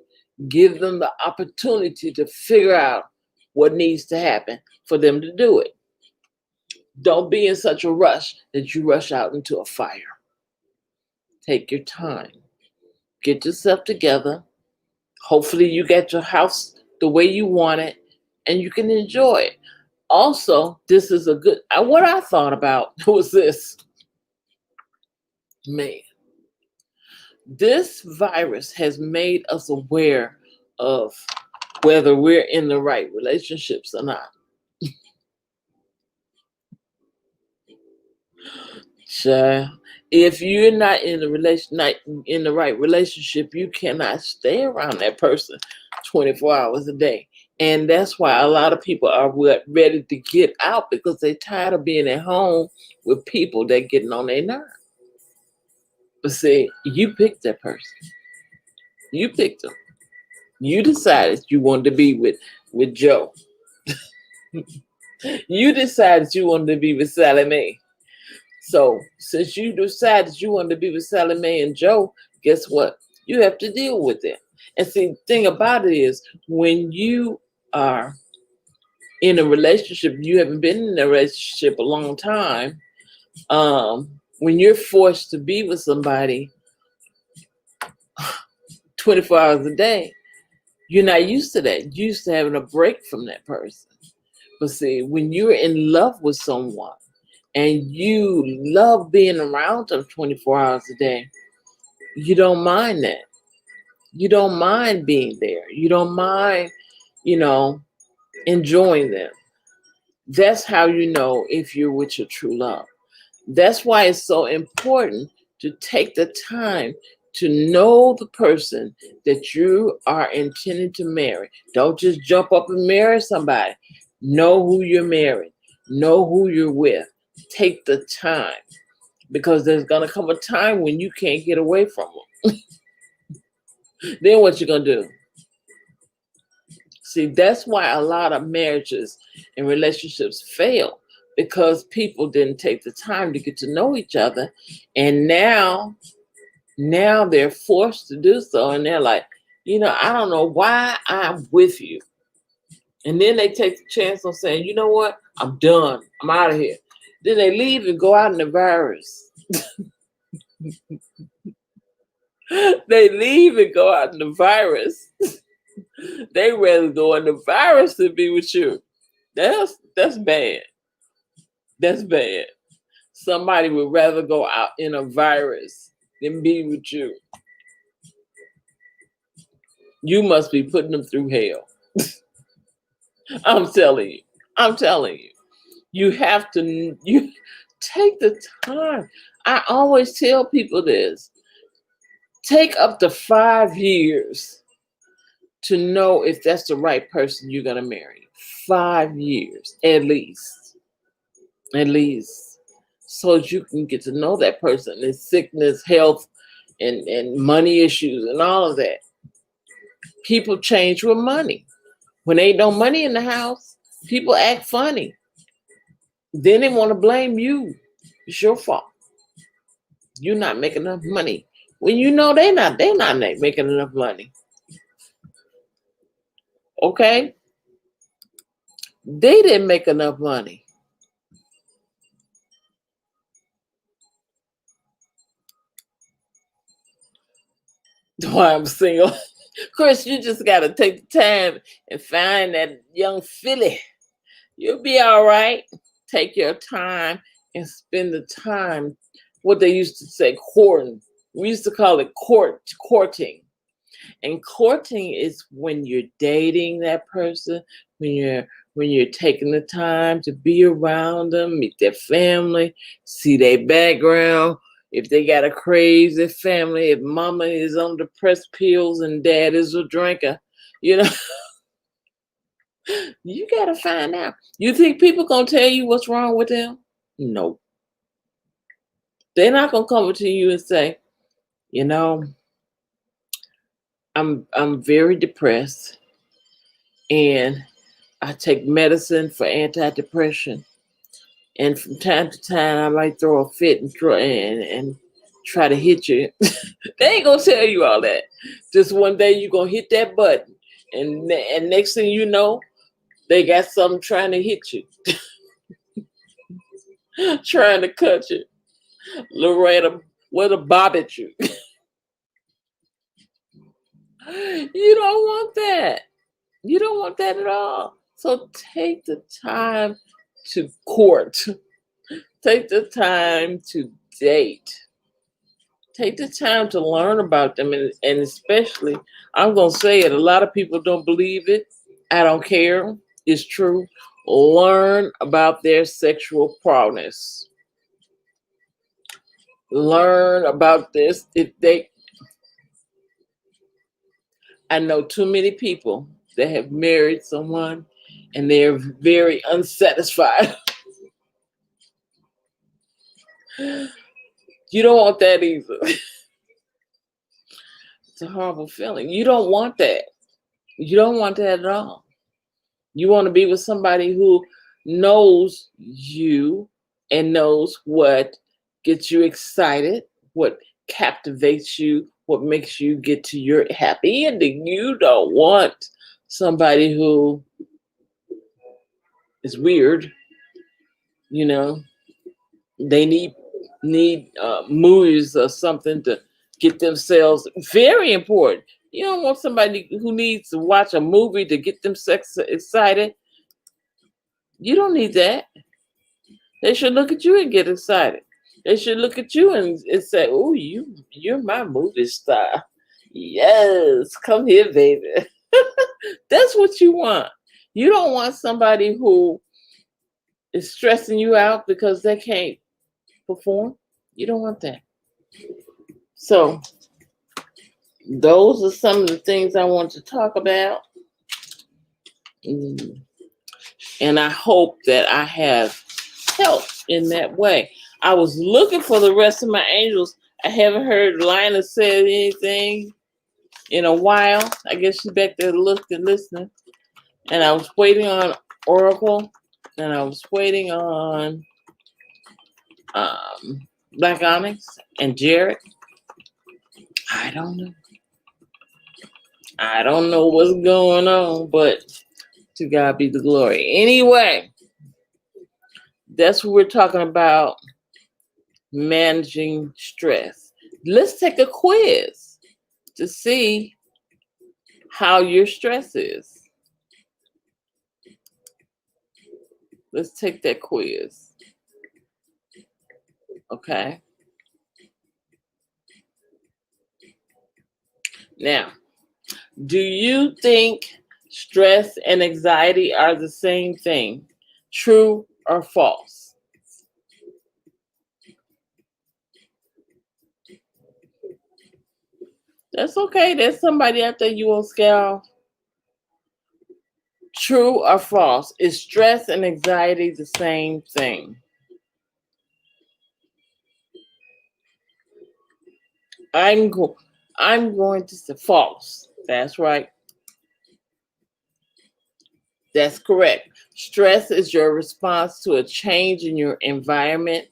Give them the opportunity to figure out what needs to happen for them to do it. Don't be in such a rush that you rush out into a fire. Take your time. Get yourself together. Hopefully you get your house the way you want it and you can enjoy it. Also, this is a good, what I thought about was this. Man, this virus has made us aware of whether we're in the right relationships or not. Child, if you're not in the not in the right relationship, you cannot stay around that person 24 hours a day. And that's why a lot of people are ready to get out because they're tired of being at home with people that getting on their nerves. But see, you picked that person. You picked them. You decided you wanted to be with Joe. You decided you wanted to be with Sally Mae. So since you decided you wanted to be with Sally Mae and Joe, guess what? You have to deal with it. And see, the thing about it is when you are in a relationship, you haven't been in a relationship a long time, when you're forced to be with somebody 24 hours a day, you're not used to that. You're used to having a break from that person. But see, when you're in love with someone and you love being around them 24 hours a day, you don't mind that. You don't mind being there. You don't mind, enjoying them. That's how you know if you're with your true love. That's why it's so important to take the time to know the person that you are intending to marry. Don't just jump up and marry somebody. Know who you're marrying. Know who you're with. Take the time because there's going to come a time when you can't get away from them. Then what you going to do? See, that's why a lot of marriages and relationships fail because people didn't take the time to get to know each other. And now they're forced to do so. And they're like, I don't know why I'm with you. And then they take the chance on saying, you know what? I'm done. I'm out of here. Then they leave and go out in the virus. They leave and go out in the virus. They rather go in the virus than be with you. That's bad. That's bad. Somebody would rather go out in a virus than be with you. You must be putting them through hell. I'm telling you. I'm telling you. You have to take the time. I always tell people this. Take up to 5 years to know if that's the right person you're going to marry. 5 years, at least. At least. So that you can get to know that person, his sickness, health, and money issues and all of that. People change with money. When ain't no money in the house, people act funny. Then they want to blame you. It's your fault. You're not making enough money. When you know they're not making enough money. Okay? They didn't make enough money. That's why I'm single. Chris, you just got to take the time and find that young filly. You'll be all right. Take your time and spend the time. What they used to say, courting. We used to call it courting. And courting is when you're dating that person, when you're taking the time to be around them, meet their family, see their background. If they got a crazy family, if mama is on depressed pills and dad is a drinker, you gotta find out. You think people gonna tell you what's wrong with them? No. They're not gonna come to you and say, I'm very depressed and I take medicine for antidepressant. And from time to time I might throw a fit and try to hit you. They ain't gonna tell you all that. Just one day you're gonna hit that button and next thing you know, they got something trying to hit you. Trying to cut you. Loretta, what a bob at you. You don't want that. You don't want that at all. So take the time to court. Take the time to date. Take the time to learn about them. And especially, I'm going to say it, a lot of people don't believe it. I don't care. It's true. Learn about their sexual prowess. Learn about this. I know too many people that have married someone and they're very unsatisfied. You don't want that either. It's a horrible feeling. You don't want that. You don't want that at all. You want to be with somebody who knows you and knows what gets you excited, what captivates you, what makes you get to your happy ending. You don't want somebody who is weird. You know, they need movies or something to get themselves very important. You don't want somebody who needs to watch a movie to get them excited. You don't need that. They should look at you and get excited. They should look at you and say, "Oh, you're my movie star. Yes, come here, baby." That's what you want. You don't want somebody who is stressing you out because they can't perform. You don't want that. So those are some of the things I want to talk about. And I hope that I have helped in that way. I was looking for the rest of my angels. I haven't heard Lina say anything in a while. I guess she's back there looking, listening. And I was waiting on Oracle, and I was waiting on Black Onyx and Jared. I don't know. I don't know what's going on, but to God be the glory. Anyway, that's what we're talking about, managing stress. Let's take a quiz to see how your stress is. Let's take that quiz. Okay. Now, do you think stress and anxiety are the same thing? True or false? That's okay. There's somebody out there you won't scare off. True or false? Is stress and anxiety the same thing? I'm going to say false. That's right. That's correct. Stress is your response to a change in your environment,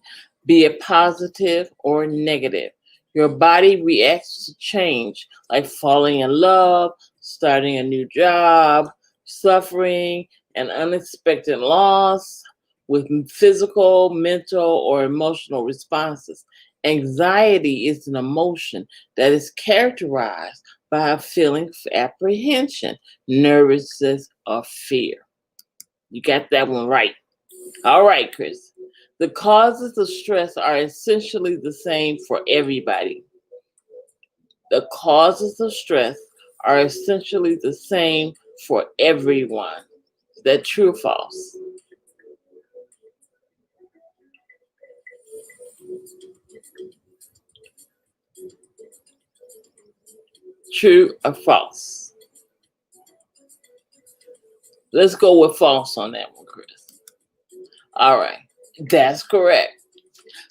be it positive or negative. Your body reacts to change, like falling in love, starting a new job, suffering an unexpected loss, with physical, mental, or emotional responses. Anxiety is an emotion that is characterized by a feeling of apprehension, nervousness, or fear. You got that one right. All right, Chris. The causes of stress are essentially the same for everybody. The causes of stress are essentially the same for everyone. Is that true or false? True or false? Let's go with false on that one, Chris. All right. That's correct.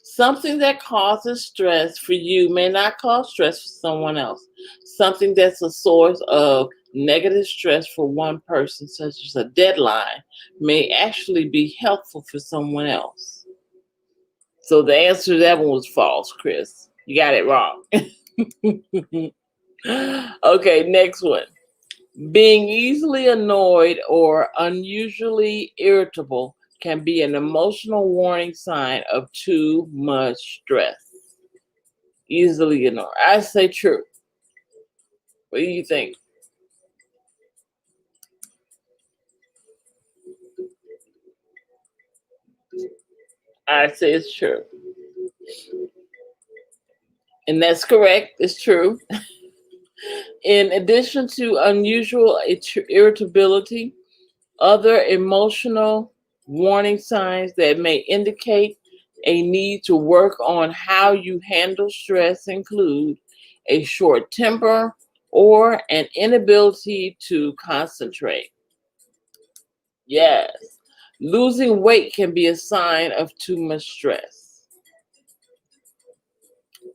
Something that causes stress for you may not cause stress for someone else. Something that's a source of negative stress for one person, such as a deadline, may actually be helpful for someone else. So the answer to that one was false, Chris. You got it wrong. Okay, next one. Being easily annoyed or unusually irritable can be an emotional warning sign of too much stress. Easily annoyed. I say true. What do you think? I say it's true. And that's correct. It's true. In addition to unusual irritability, other emotional warning signs that may indicate a need to work on how you handle stress include a short temper or an inability to concentrate. Yes. Losing weight can be a sign of too much stress.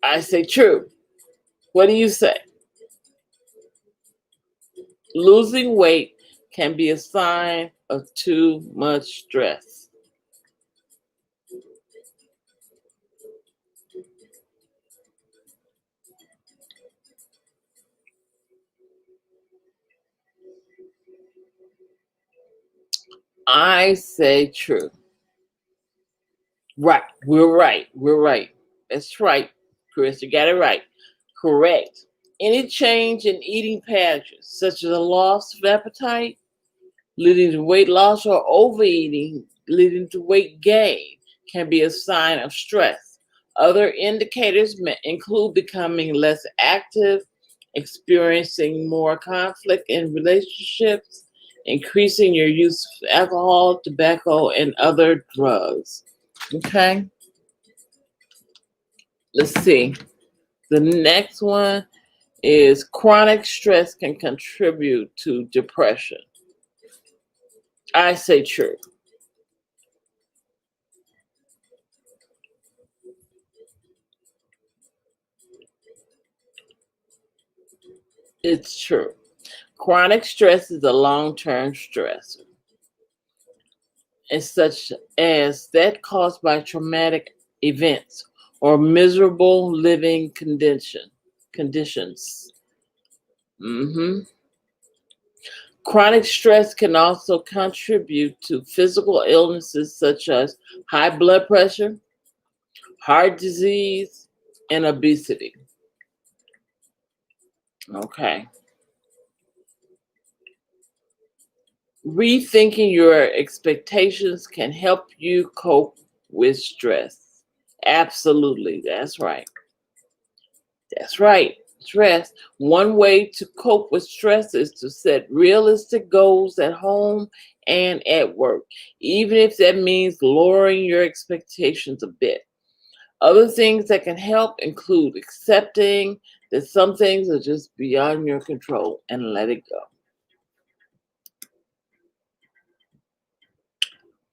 I say true. What do you say? Losing weight can be a sign of too much stress. I say true. Right. We're right. We're right. That's right, Chris. You got it right. Correct. Any change in eating patterns, such as a loss of appetite, leading to weight loss, or overeating, leading to weight gain, can be a sign of stress. Other indicators may include becoming less active, experiencing more conflict in relationships, increasing your use of alcohol, tobacco, and other drugs. Okay, let's see. The next one is chronic stress can contribute to depression. I say true. It's true. Chronic stress is a long-term stressor, and such as that caused by traumatic events or miserable living conditions. hmm Chronic stress can also contribute to physical illnesses such as high blood pressure, heart disease, and obesity. Okay. Rethinking your expectations can help you cope with stress. Absolutely. That's right. That's right. Stress. One way to cope with stress is to set realistic goals at home and at work, even if that means lowering your expectations a bit. Other things that can help include accepting that some things are just beyond your control and let it go.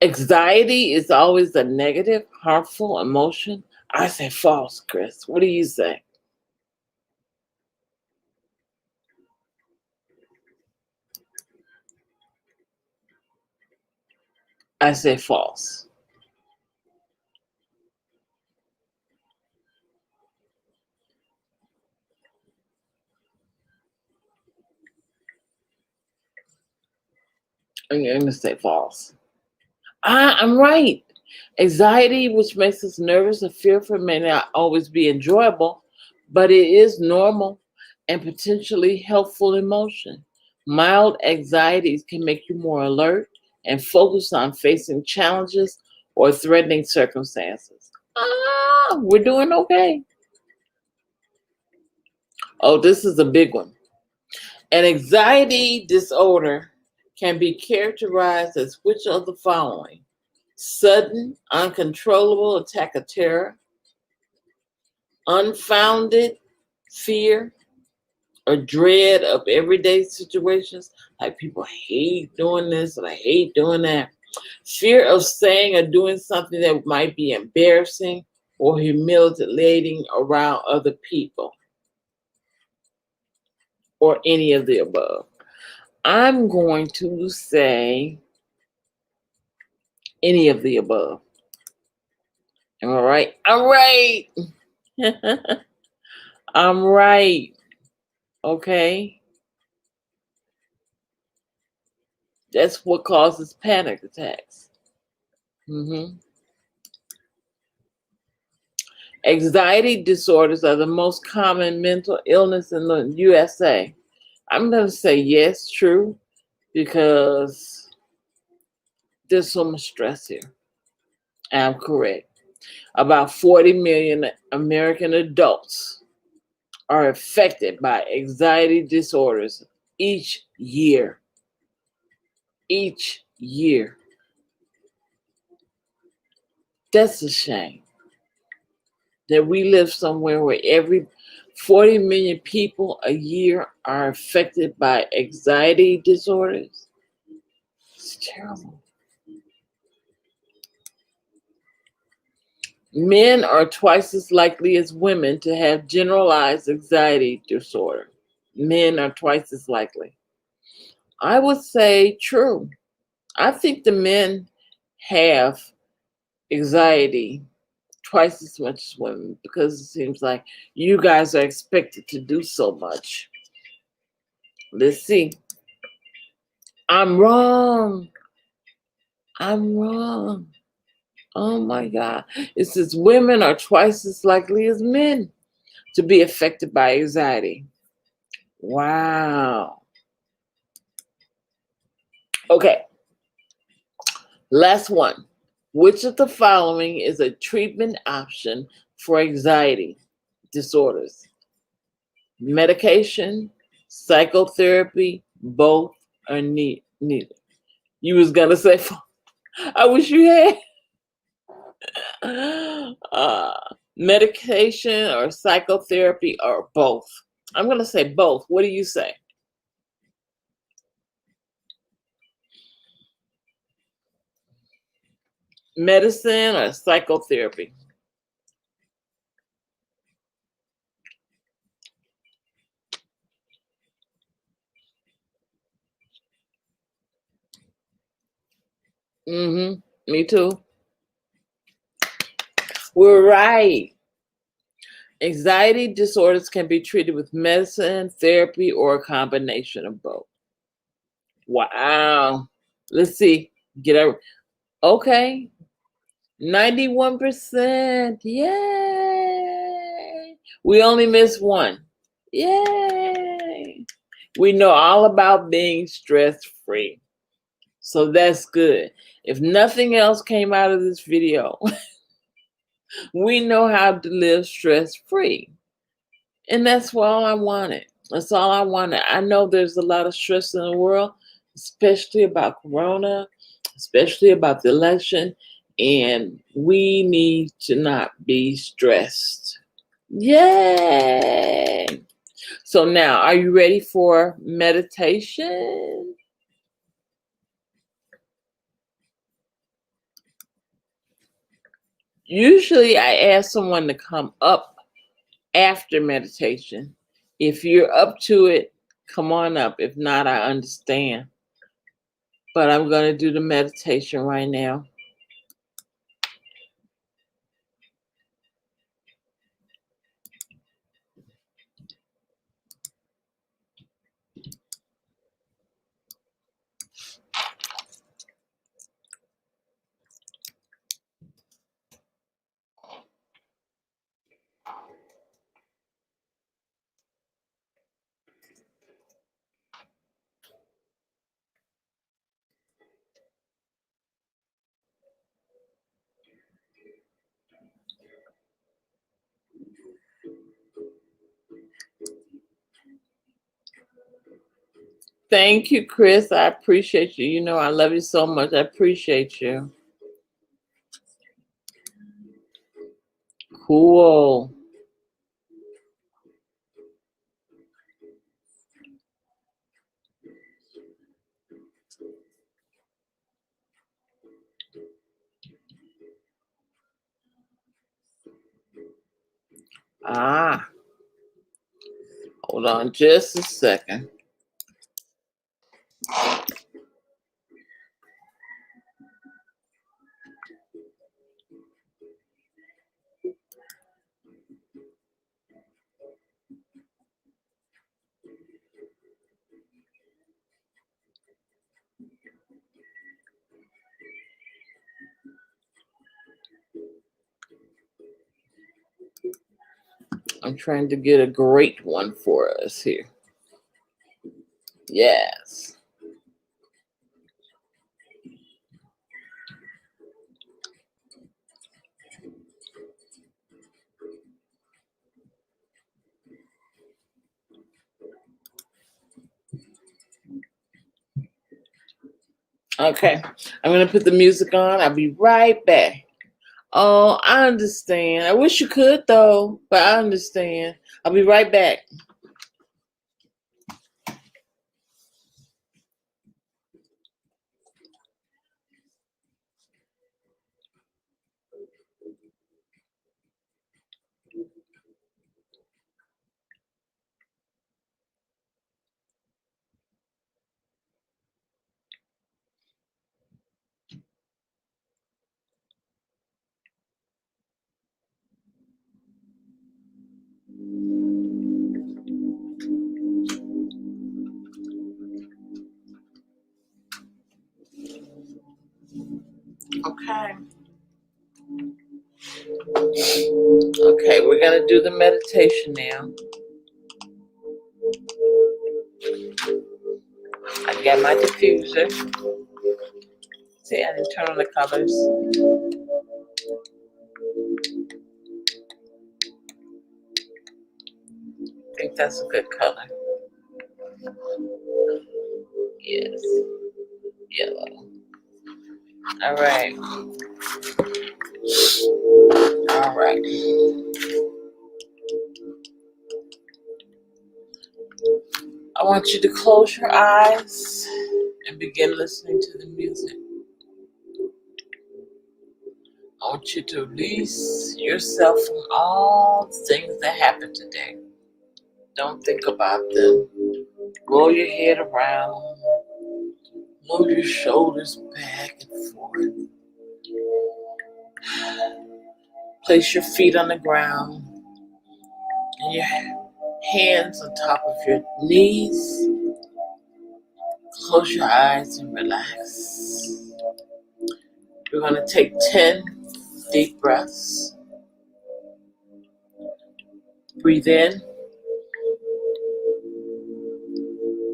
Anxiety is always a negative, harmful emotion. I say false, Chris. What do you say? I say false. I'm going to say false. I'm right. Anxiety, which makes us nervous or fearful, may not always be enjoyable, but it is normal and potentially helpful emotion. Mild anxieties can make you more alert and focused on facing challenges or threatening circumstances. We're doing okay. Oh, this is a big one. An anxiety disorder can be characterized as which of the following: sudden, uncontrollable attack of terror, unfounded fear or dread of everyday situations, like people hate doing this and I hate doing that, fear of saying or doing something that might be embarrassing or humiliating around other people, or any of the above. I'm going to say any of the above. Am I right? I'm right. I'm right. Okay. That's what causes panic attacks. hmm Anxiety disorders are the most common mental illness in the USA. I'm going to say yes, true, because there's so much stress here. I'm correct. About 40 million American adults are affected by anxiety disorders each year. Each year. That's a shame that we live somewhere where every 40 million people a year are affected by anxiety disorders. It's terrible. Men are twice as likely as women to have generalized anxiety disorder. Men are twice as likely. I would say true. I think the men have anxiety twice as much as women because it seems like you guys are expected to do so much. Let's see. I'm wrong. I'm wrong. Oh my God. It says women are twice as likely as men to be affected by anxiety. Wow. Okay. Last one. Which of the following is a treatment option for anxiety disorders? Medication, psychotherapy, both, or neither? You was gonna say, I wish you had. Medication or psychotherapy or both? I'm gonna say both. What do you say? Medicine or psychotherapy? Mm-hmm. Me too. We're right. Anxiety disorders can be treated with medicine, therapy, or a combination of both. Wow. Let's see. Get a okay. 91%. Yay. We only missed one. Yay. We know all about being stress free. So that's good. If nothing else came out of this video, we know how to live stress free. And that's all I wanted. That's all I wanted. I know there's a lot of stress in the world, especially about Corona, especially about the election, and we need to not be stressed. Yay! So now, are you ready for meditation? Usually I ask someone to come up after meditation. If you're up to it, come on up. If not, I understand. But I'm going to do the meditation right now. Thank you, Chris. I appreciate you. You know, I love you so much. I appreciate you. Cool. Ah, hold on just a second. I'm trying to get a great one for us here. Yes. Okay. I'm going to put the music on. I'll be right back. Oh, I understand. I wish you could, though, but I understand. I'll be right back. Okay. Okay, we're going to do the meditation now. I got my diffuser. See, I didn't turn on the colors. I think that's a good color. Yes. Yellow. All right. All right. I want you to close your eyes and begin listening to the music. I want you to release yourself from all the things that happened today. Don't think about them. Roll your head around. Move your shoulders back and forth. Place your feet on the ground and your hands on top of your knees. Close your eyes and relax. We're going to take 10 deep breaths. Breathe in.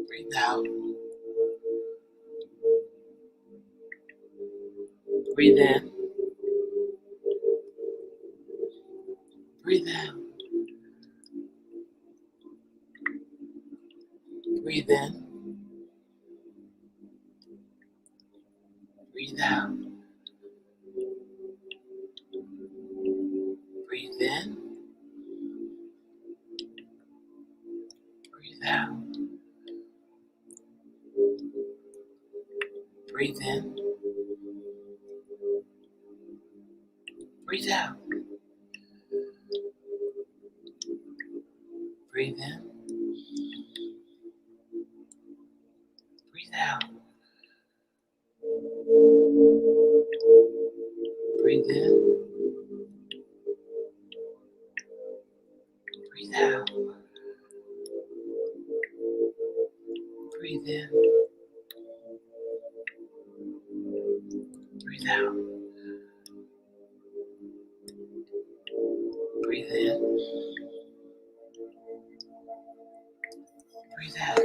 Breathe out. Breathe in. Breathe out. Breathe in. Breathe out. Breathe in. Breathe out. Breathe in. Breathe out. Breathe in. Breathe out. Breathe in. Breathe out. Breathe in. Breathe out. Breathe in. Breathe out.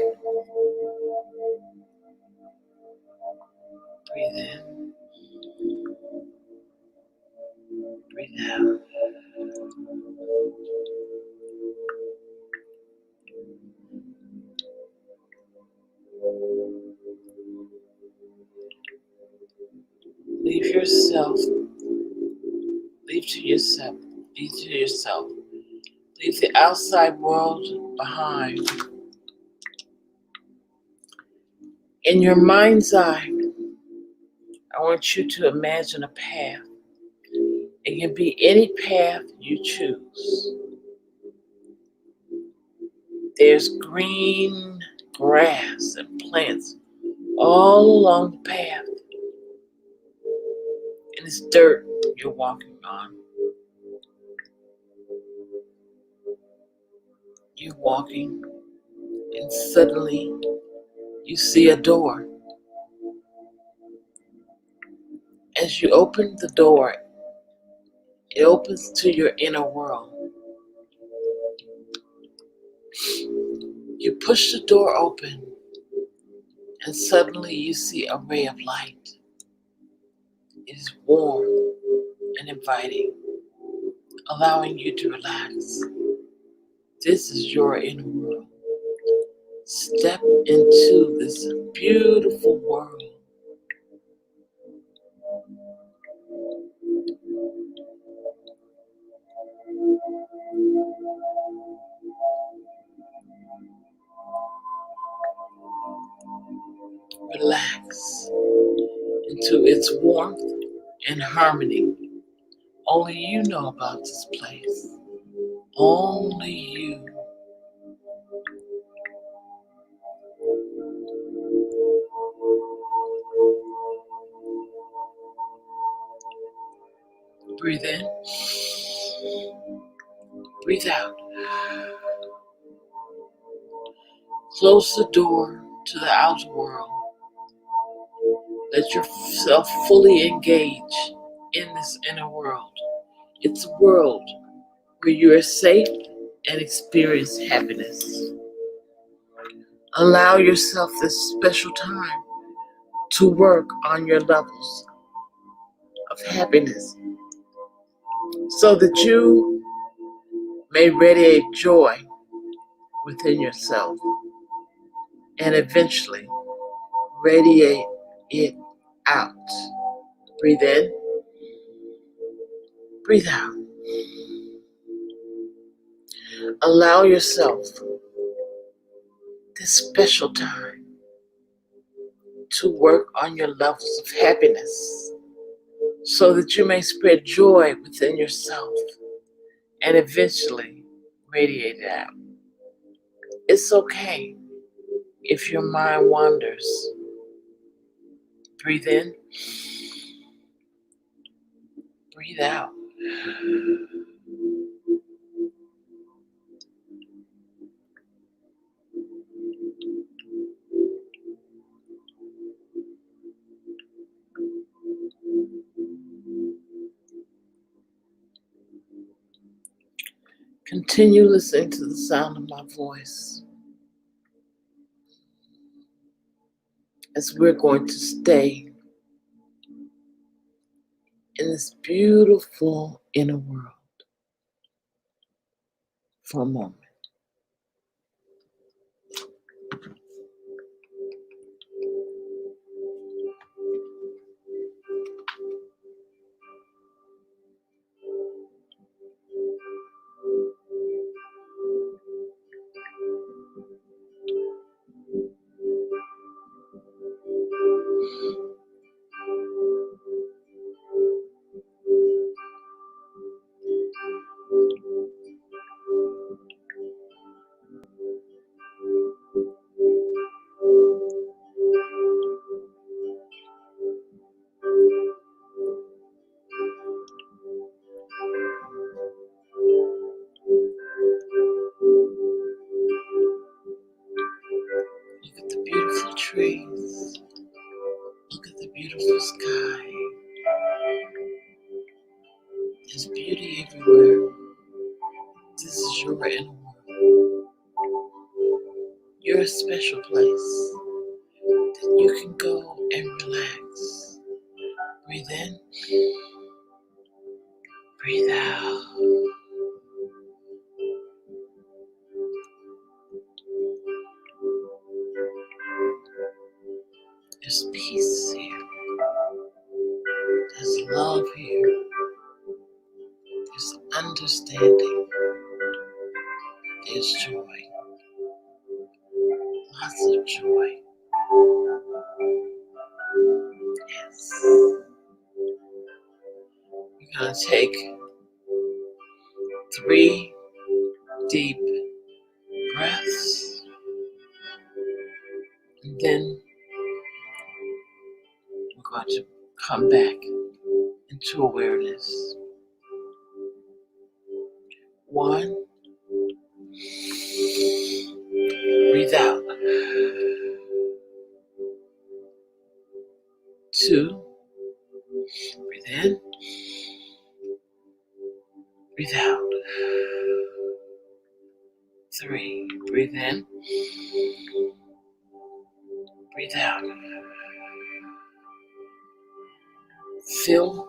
Breathe in. Breathe out. Leave yourself. Leave to yourself. Leave to yourself. Leave the outside world behind. In your mind's eye, I want you to imagine a path. It can be any path you choose. There's green grass and plants all along the path. And it's dirt you're walking on. You're walking, and suddenly you see a door. As you open the door, it opens to your inner world. You push the door open, and suddenly you see a ray of light. It is warm and inviting, allowing you to relax. This is your inner world. Step into this beautiful world. Relax into its warmth and harmony. Only you know about this place. Only you. Breathe in. Breathe out. Close the door to the outer world. Let yourself fully engage in this inner world. It's a world where you are safe and experience happiness. Allow yourself this special time to work on your levels of happiness so that you may radiate joy within yourself and eventually radiate it out. Breathe in, breathe out. Allow yourself this special time to work on your levels of happiness so that you may spread joy within yourself and eventually radiate it out. It's okay if your mind wanders. Breathe in, breathe out. Continue listening to the sound of my voice as we're going to stay in this beautiful inner world for a moment. Look at the beautiful trees. Look at the beautiful sky. There's beauty everywhere. This is your inner world. You're a special place that you can go and relax. Breathe in, breathe out. There's peace here. There's love here. There's understanding. There's joy. Lots of joy. Yes. We're going to take 3 deep breaths. And then we're going to come back into awareness. 1, breathe out. 2, breathe in, breathe out. 3, breathe in, Breathe out. Feel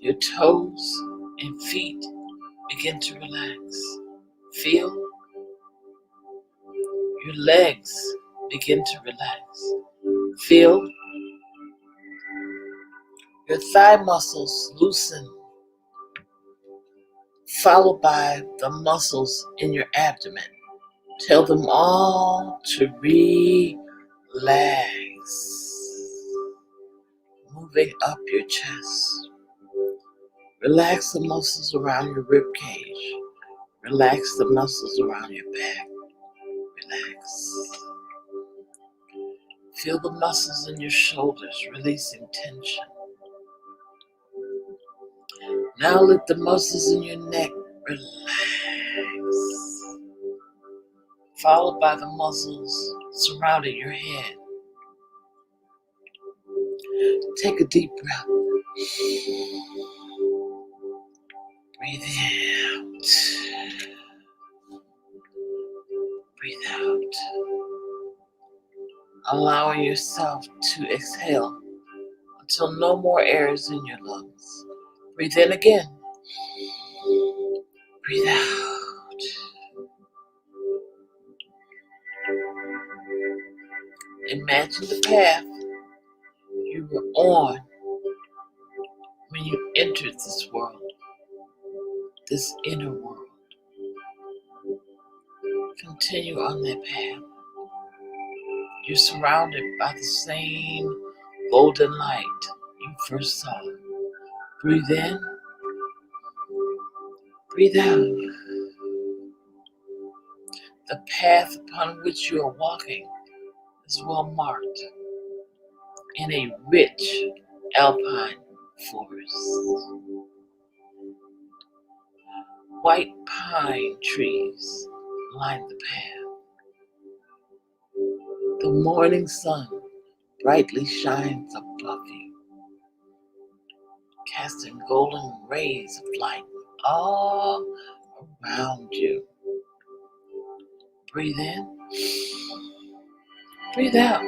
your toes and feet begin to relax. Feel your legs begin to relax. Feel your thigh muscles loosen, followed by the muscles in your abdomen. Tell them all to relax. Moving up your chest. Relax the muscles around your rib cage. Relax the muscles around your back. Relax. Feel the muscles in your shoulders releasing tension. Now let the muscles in your neck relax, followed by the muscles surrounding your head. Take a deep breath. Breathe out. Breathe out. Allowing yourself to exhale until no more air is in your lungs. Breathe in again. Breathe out. Imagine the path you were on when you entered this world, this inner world. Continue on that path. You're surrounded by the same golden light you first saw. Breathe in, breathe out. The path upon which you are walking is well marked in a rich alpine forest. White pine trees line the path. The morning sun brightly shines above you, casting golden rays of light all around you. Breathe in, breathe out.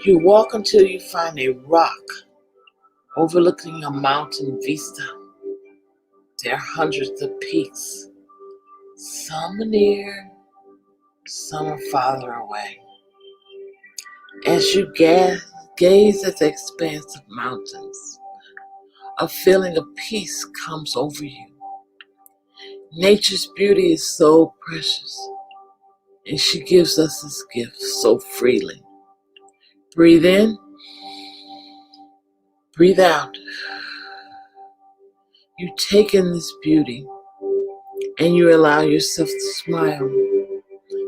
You walk until you find a rock overlooking a mountain vista. There are hundreds of peaks. Some are near, some are farther away. As you gaze at the expanse of mountains, a feeling of peace comes over you. Nature's beauty is so precious, and she gives us this gift so freely. Breathe in, breathe out. You take in this beauty, and you allow yourself to smile.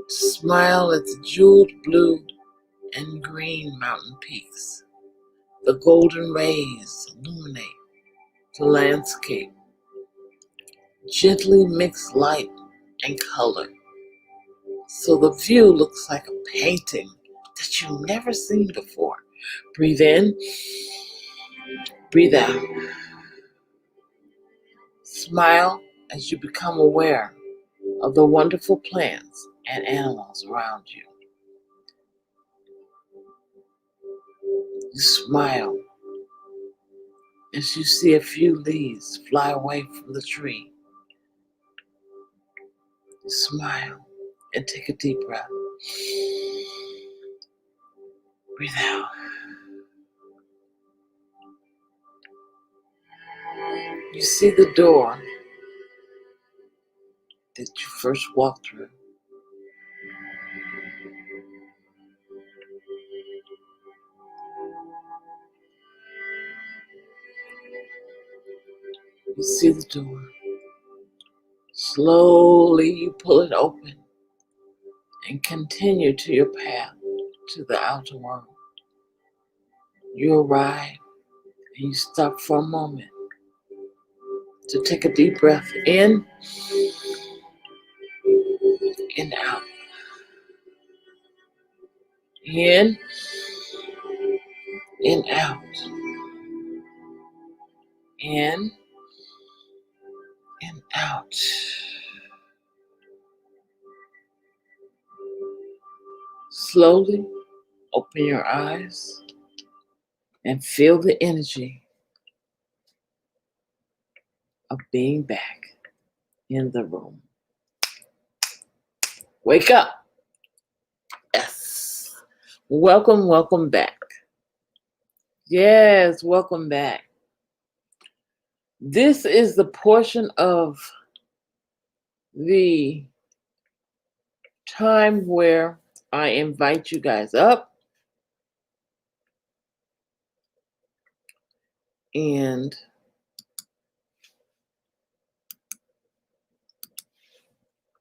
Smile at the jeweled blue and green mountain peaks. The golden rays illuminate the landscape, gently mix light and color, so the view looks like a painting that you've never seen before. Breathe in, breathe out. Smile as you become aware of the wonderful plants and animals around you. You smile as you see a few leaves fly away from the tree. You smile and take a deep breath. Breathe out. You see the door that you first walked through. You see the door. Slowly you pull it open and continue to your path to the outer world. You arrive and you stop for a moment to take a deep breath in and out. In and out. In and out. Slowly open your eyes and feel the energy of being back in the room. Wake up. Yes. Welcome, welcome back. Yes, welcome back. This is the portion of the time where I invite you guys up and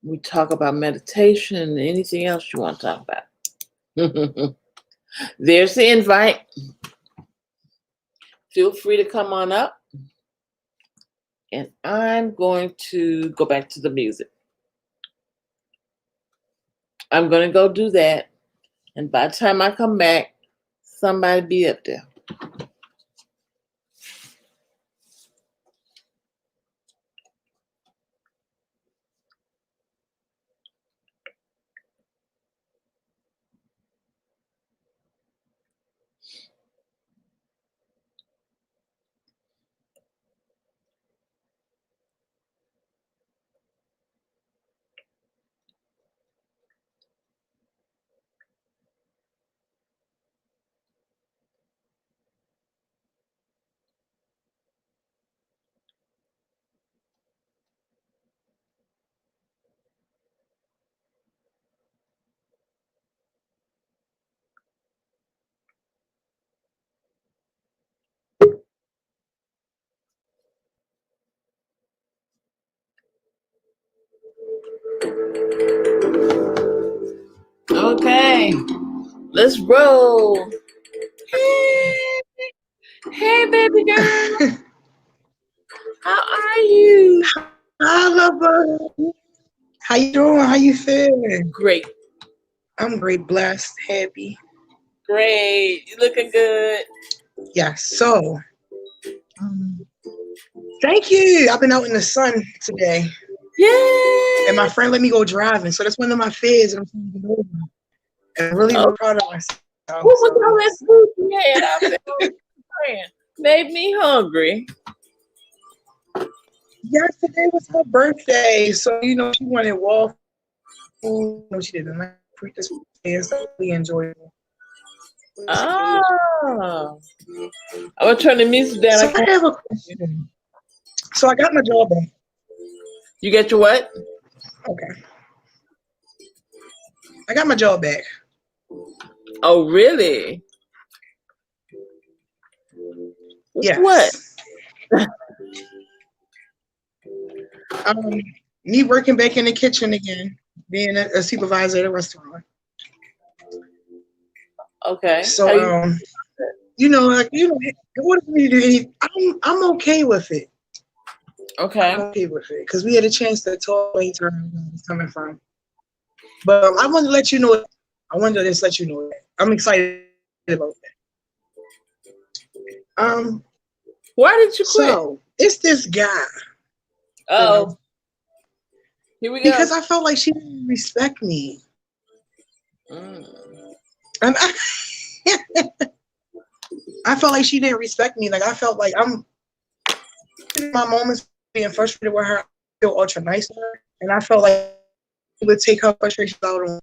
we talk about meditation and anything else you want to talk about. There's the invite. Feel free to come on up. And I'm going to go back to the music. I'm going to go do that. And by the time I come back, somebody be up there. Okay, let's roll. Hey, baby girl. How are you? Hi, lover. How you doing? How you feeling? Great. I'm great, blessed, happy. Great. You looking good. Yes. So, thank you. I've been out in the sun today, Yay. and my friend let me go driving. So that's one of my fears, and I'm trying to get over. And I'm really, really proud of myself. What was all that food you had out there? Made me hungry. Yesterday was her birthday, so she wanted waffles. She didn't like fruit this and so we enjoyed it. Oh. I'm gonna turn the music down. So I have a question. So I got my job back. You get your what? Okay. I got my job back. Oh, really? Yes. What? Me working back in the kitchen again, being a supervisor at a restaurant. Okay. So, in order for me to do anything, I'm okay with it. Okay. I'm okay with it because we had a chance to talk where he's coming from. But I wanted to let you know. I wanted to just let you know that I'm excited about that. Why did you quit? So it's this guy. Oh. Here we go. Because I felt like she didn't respect me. And I felt like she didn't respect me. Like I felt like I'm in my moments being frustrated with her. I feel ultra nice to her, and I felt like she would take her frustrations out on.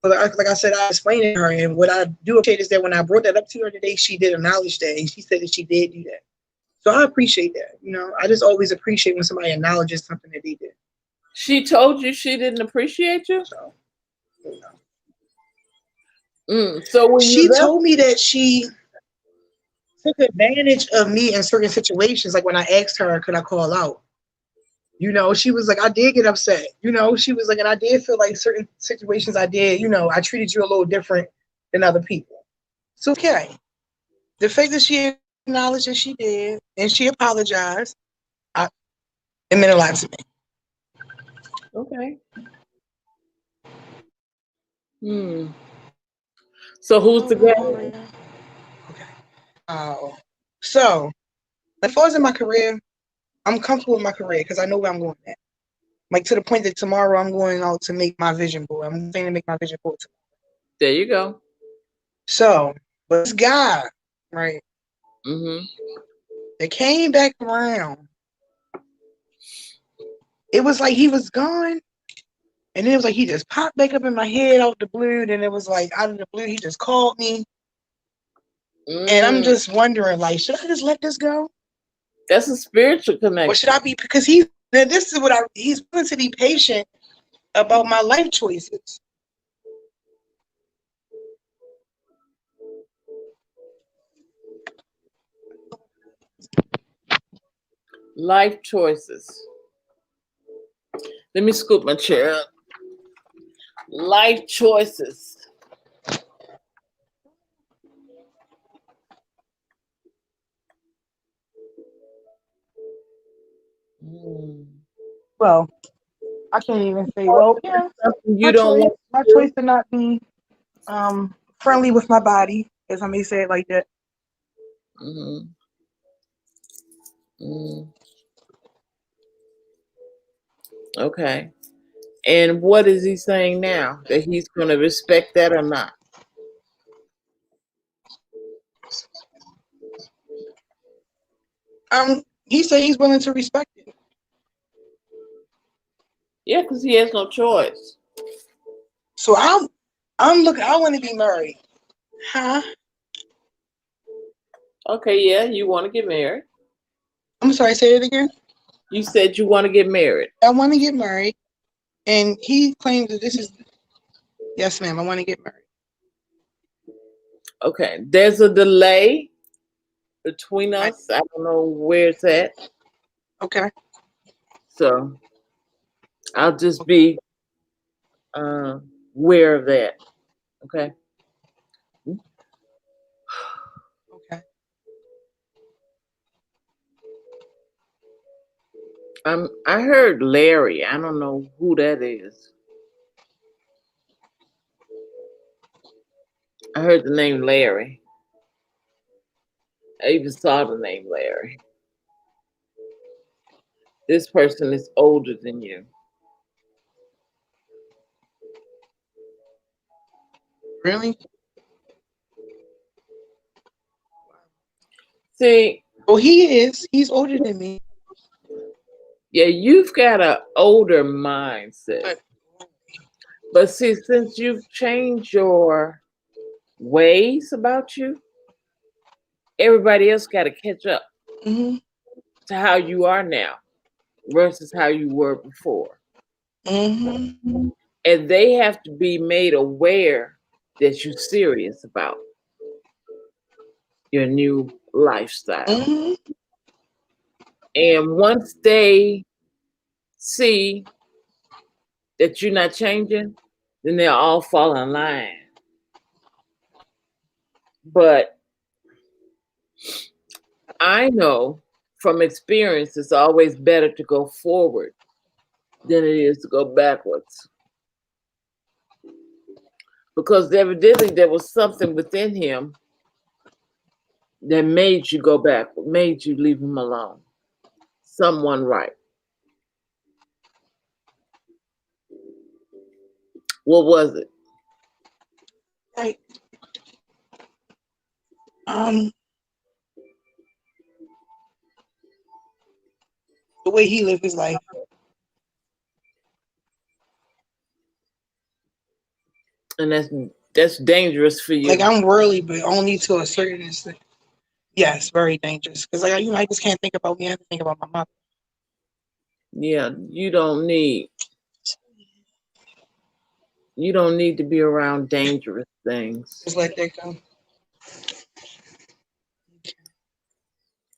But like I said, I explained it to her, and what I do appreciate is that when I brought that up to her today, she did acknowledge that, and she said that she did do that. So I appreciate that. I just always appreciate when somebody acknowledges something that they did. She told you she didn't appreciate you? So, So when she told me that she took advantage of me in certain situations. Like when I asked her, could I call out? She was like, I did get upset. She was like, and I did feel like certain situations I did, I treated you a little different than other people. So, okay. The fact that she acknowledged that she did and she apologized, it meant a lot to me. Okay. So who's the guy? Okay. So, as far as in my career, I'm comfortable with my career because I know where I'm going at. Like to the point that tomorrow I'm going out to make my vision board. I'm going to make my vision board tomorrow. There you go. So, but this guy, right? Mm-hmm. It came back around. It was like he was gone. And then it was like he just popped back up in my head out the blue. Then it was like out of the blue, he just called me. And I'm just wondering, like, should I just let this go? That's a spiritual connection. Or should I be, because this is what he's willing to be patient about my life choices. Life choices. Let me scoop my chair up. Life choices. Well, I can't even say, well, yeah, You don't want my choice to not be friendly with my body, as I may say it like that. Mm-hmm. Mm. Okay. And what is he saying now? That he's going to respect that or not? He said he's willing to respect it. Yeah, because he has no choice. So I'm looking. I want to be married. Huh? Okay, yeah, you want to get married. I'm sorry. Say it again. You said you want to get married. I want to get married, and he claims that this is. Yes, ma'am. I want to get married. Okay, there's a delay between us. I don't know where it's at. Okay. So I'll just be aware of that. Okay. Okay. I heard Larry. I don't know who that is. I heard the name Larry. I even saw the name Larry. This person is older than you. Really? See, Well, he is. He's older than me. yeah, you've got an older mindset. But see, since you've changed your ways about you, everybody else got to catch up Mm-hmm. to how you are now versus how you were before. Mm-hmm. And they have to be made aware that you're serious about your new lifestyle. Mm-hmm. And once they see that you're not changing, then they'll all fall in line. But I know from experience it's always better to go forward than it is to go backwards. Because evidently there was something within him that made you go back, made you leave him alone. Someone right. What was it? Right. The way he lived his life. And that's dangerous for you. Like I'm worldly, but only to a certain extent. Yes, very dangerous. Because like I just can't think about me. I have to think about my mother. Yeah, you don't need to be around dangerous things. Just let that go.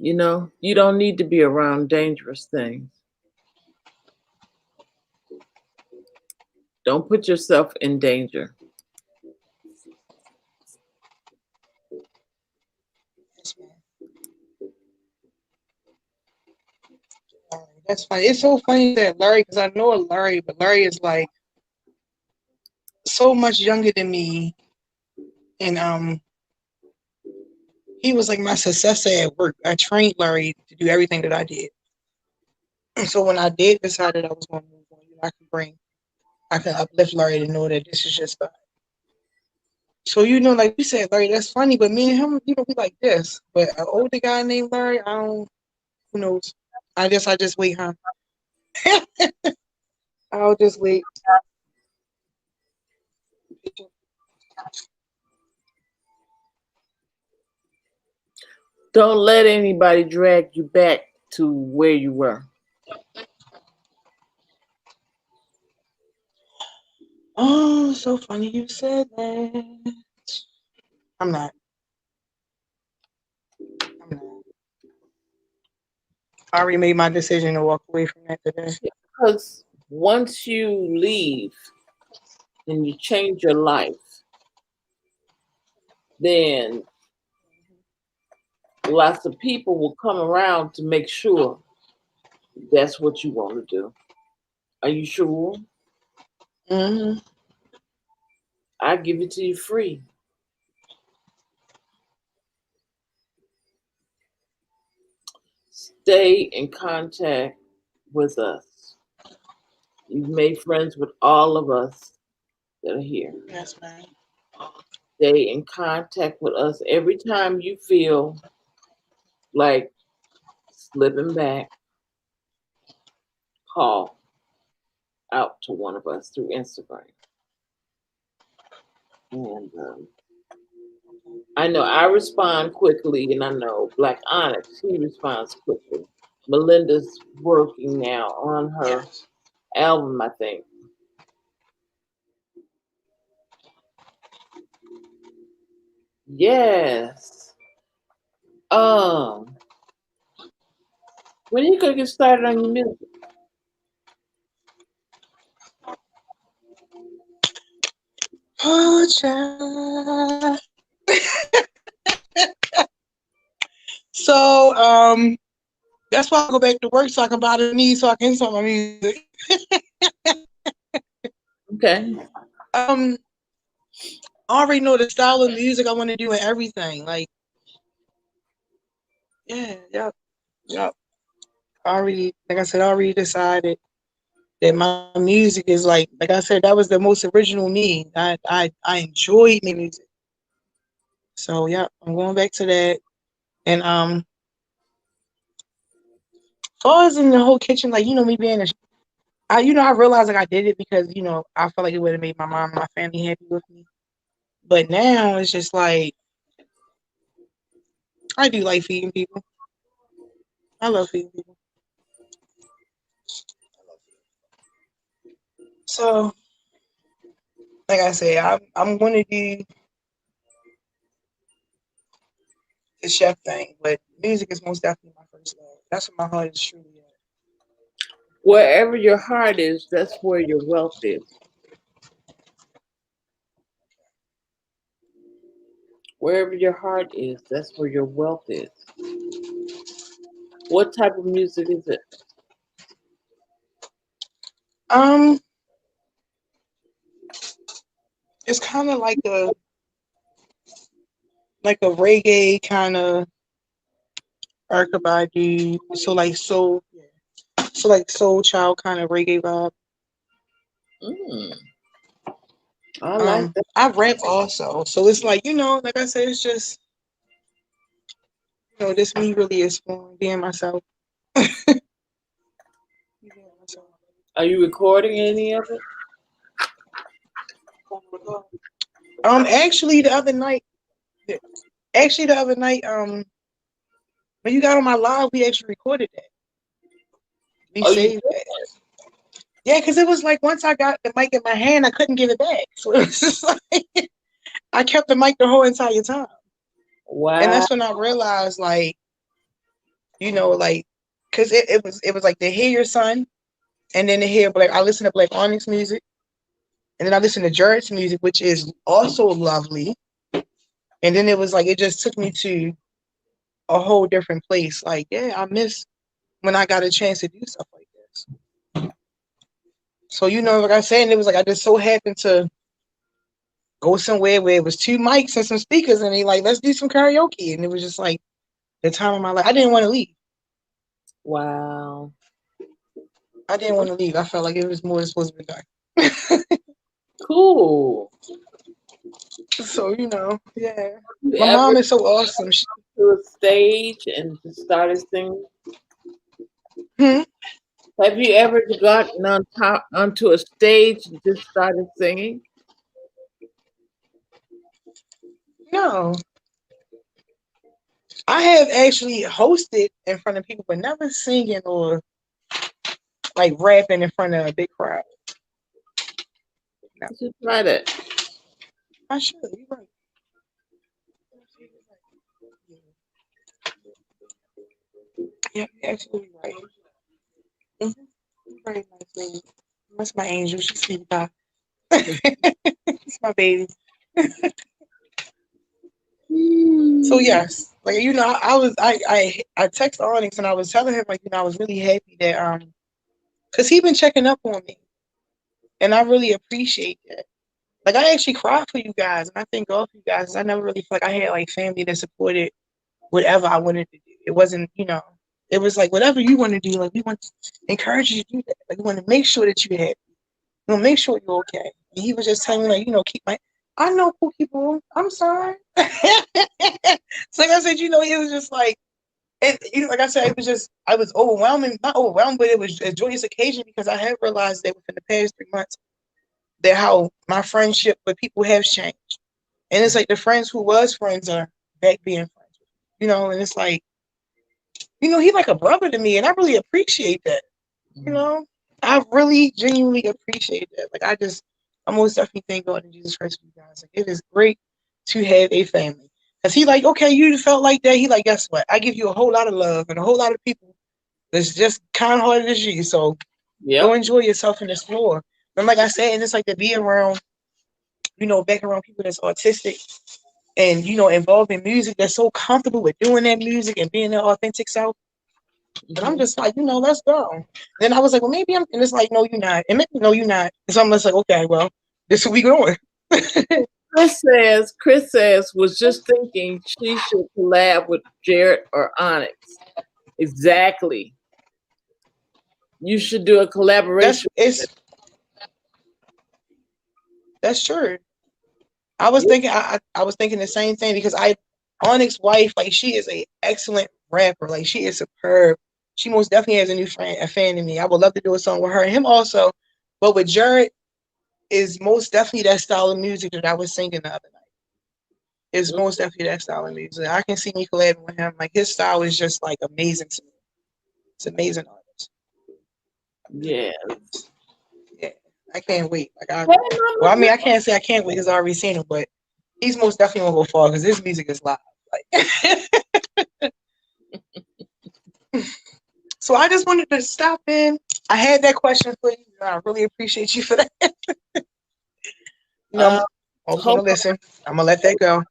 You know, you don't need to be around dangerous things. Don't put yourself in danger. That's funny. It's so funny that Larry, because I know Larry, but Larry is like so much younger than me, and he was like my successor at work. I trained Larry to do everything that I did. So when I did decide that I was going to move on, I can uplift Larry to know that this is just fine. So like you said, Larry, that's funny, but me and him, we like this. But an older guy named Larry, I don't. Who knows? I guess I just wait, huh? I'll just wait. Don't let anybody drag you back to where you were. Oh, so funny you said that. I'm not. I'm not. I already made my decision to walk away from that today. Because once you leave and you change your life, then lots of people will come around to make sure that's what you want to do. Are you sure? Mm-hmm. I give it to you free. Stay in contact with us. You've made friends with all of us that are here. Yes, man. Stay in contact with us every time you feel like slipping back. Call out to one of us through Instagram. And I know I respond quickly, and I know Black Onyx, he responds quickly. Melinda's working now on her album, I think. Yes. Um, when are you gonna get started on your music? Oh, child. So, that's why I go back to work so I can buy the need so I can start my music. Okay. I already know the style of music I want to do and everything. Like, yeah, yep. Like I said, I already decided that my music is like I said, that was the most original me. I enjoyed my music. So yeah, I'm going back to that. And as far as in the whole kitchen, like me being I realized like I did it because I felt like it would have made my mom and my family happy with me. But now it's just like I do like feeding people. I love feeding people. So like I say, I'm going to do the chef thing, but music is most definitely my first love. That's what my heart is truly at. Wherever your heart is, that's where your wealth is. Wherever your heart is, that's where your wealth is. What type of music is it? Um, it's kind of like a reggae kind of archibald, so like soul child kind of reggae vibe. Mm, I like that. I rap also, so it's like like I said, it's just this me really exploring being myself. Being myself. Are you recording any of it? Actually, the other night, when you got on my live, we actually recorded that. We Oh, you saved that. Yeah, because it was like once I got the mic in my hand, I couldn't give it back. So it was just like I kept the mic the whole entire time. And wow. that's when I realized, like, like, because it was like to hear your son, and then to hear Black. I listen to Black Onyx music, and then I listen to Jared's music, which is also lovely. And then it was like it just took me to a whole different place. Like, yeah, I miss when I got a chance to do stuff like this. So like I said, and it was like I just so happened to go somewhere where it was two mics and some speakers, and they like, let's do some karaoke, and it was just like the time of my life. I didn't want to leave. Wow. I didn't want to leave. I felt like it was more supposed to be done. Cool. So, yeah. You My ever mom is so awesome. to a stage and just started singing? Hmm? Have you ever gotten onto a stage and just started singing? No. I have actually hosted in front of people, but never singing or like rapping in front of a big crowd. No. You should try that. I should. You're right. Yeah, you're absolutely right. Mm-hmm. You're right, my lady. That's my angel. She's sweet pie. It's my baby. So yes, like I text Onyx and I was telling him like I was really happy that because he been checking up on me and I really appreciate that. Like I actually cried for you guys and I thank God for you guys. 'Cause I never really felt like I had like family that supported whatever I wanted to do. It wasn't it was like whatever you want to do. Like we want to encourage you to do that. Like we want to make sure that you're happy. We want to make sure you're okay. And he was just telling me like keep my. I know cool people. I'm sorry. So like I said, it was just like. And like I said, it was just I was overwhelming, not overwhelmed, but it was a joyous occasion because I have realized that within the past 3 months that how my friendship with people has changed. And it's like the friends who was friends are back being friends. And it's like, he like a brother to me, and I really appreciate that. I really genuinely appreciate that. Like I most definitely thank God and Jesus Christ for you guys. Like it is great to have a family. Cause he like, okay, you felt like that. He like, guess what? I give you a whole lot of love and a whole lot of people that's just kind hearted as you. So go enjoy yourself in this floor. And like I said, and it's like to be around, back around people that's autistic and involved in music that's so comfortable with doing that music and being their authentic self. And I'm just like, let's go. Then I was like, well, maybe I'm, and it's like, no, you're not. And maybe, no, you're not. And so I'm just like, okay, well, this is where we going. Chris says, was just thinking she should collab with Jared or Onyx. Exactly. You should do a collaboration. That's true. I was thinking, I was thinking the same thing because Onyx's wife, like she is a excellent rapper. Like she is superb. She most definitely has a fan in me. I would love to do a song with her and him also. But with Jared is most definitely that style of music that I was singing the other night. It's most definitely that style of music. I can see me collabing with him. Like his style is just like amazing to me. It's amazing artist. Yeah. Yeah. I can't wait. I can't say I can't wait because I already seen him, but he's most definitely gonna go far because his music is live. Like So I just wanted to stop in. I had that question for you. I really appreciate you for that. I'm gonna listen. I'm gonna let that go.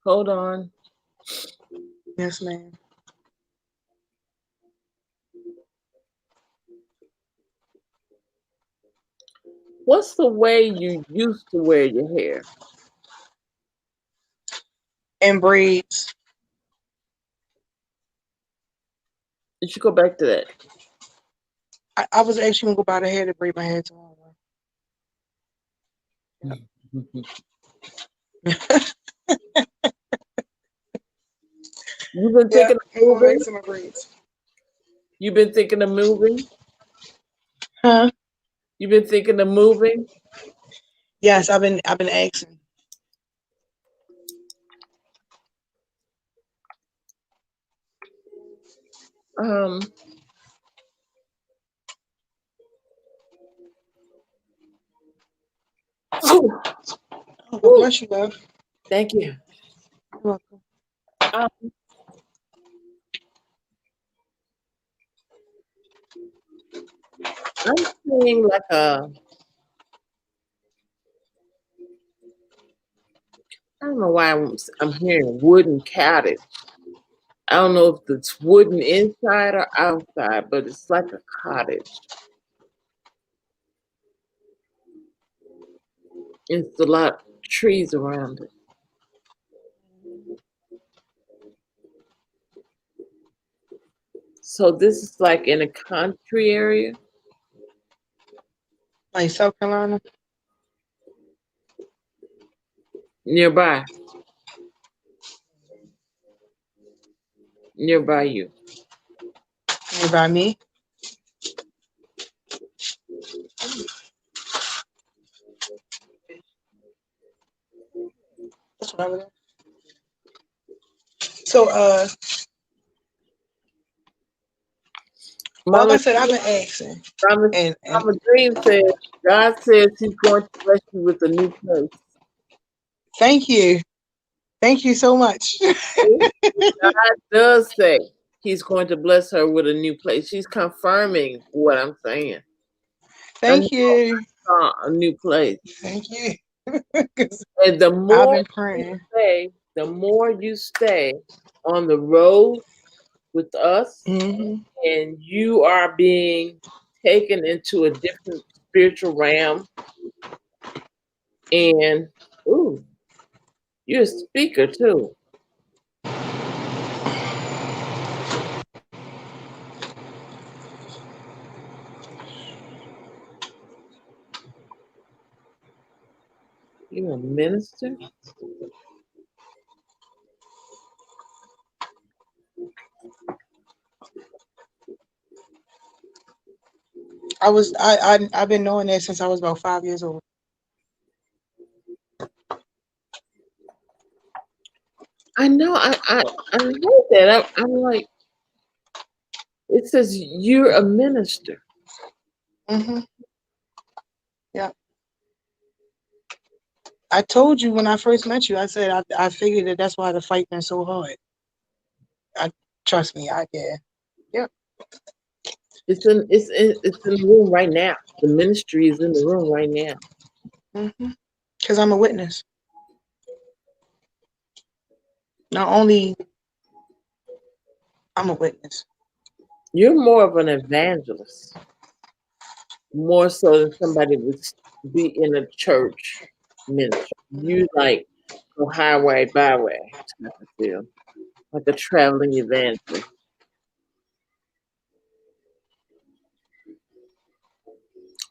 Hold on. Yes, ma'am. What's the way you used to wear your hair? In braids. You should go back to that. I was actually gonna go buy the hair to braid my hair tomorrow. You've been thinking of moving? My braids. You've been thinking of moving? Huh? You've been thinking of moving? Yes, I've been asking. Oh, bless you, love. Thank you. You're welcome. I'm seeing like I don't know why I'm hearing wooden cottage. I don't know if it's wooden inside or outside, but it's like a cottage. It's a lot of trees around it. So this is like in a country area? Like South Carolina. Nearby. Nearby you. Nearby me. That's what I was. So like Mama, I said, I've been asking. Mama, And Mama Dream says, God says he's going to bless you with a new place. thank you. Thank you so much. God does say he's going to bless her with a new place. She's confirming what I'm saying. Thank you. A new place. Thank you. And the I've more been praying. you stay on the road with us, Mm-hmm. and you are being taken into a different spiritual realm. And ooh, you're a speaker too. You're a minister. I've been knowing that since I was about 5 years old. I know. I heard that. I'm like, it says you're a minister. Mm-hmm. Yeah. I told you when I first met you. I said I figured that that's why the fight been so hard. Trust me. I did. Yep. It's in the room right now. The ministry is in the room right now. Mm-hmm. Because I'm a witness. Not only I'm a witness. You're more of an evangelist, more so than somebody would be in a church ministry. You like go highway, byway type of feel, like a traveling evangelist.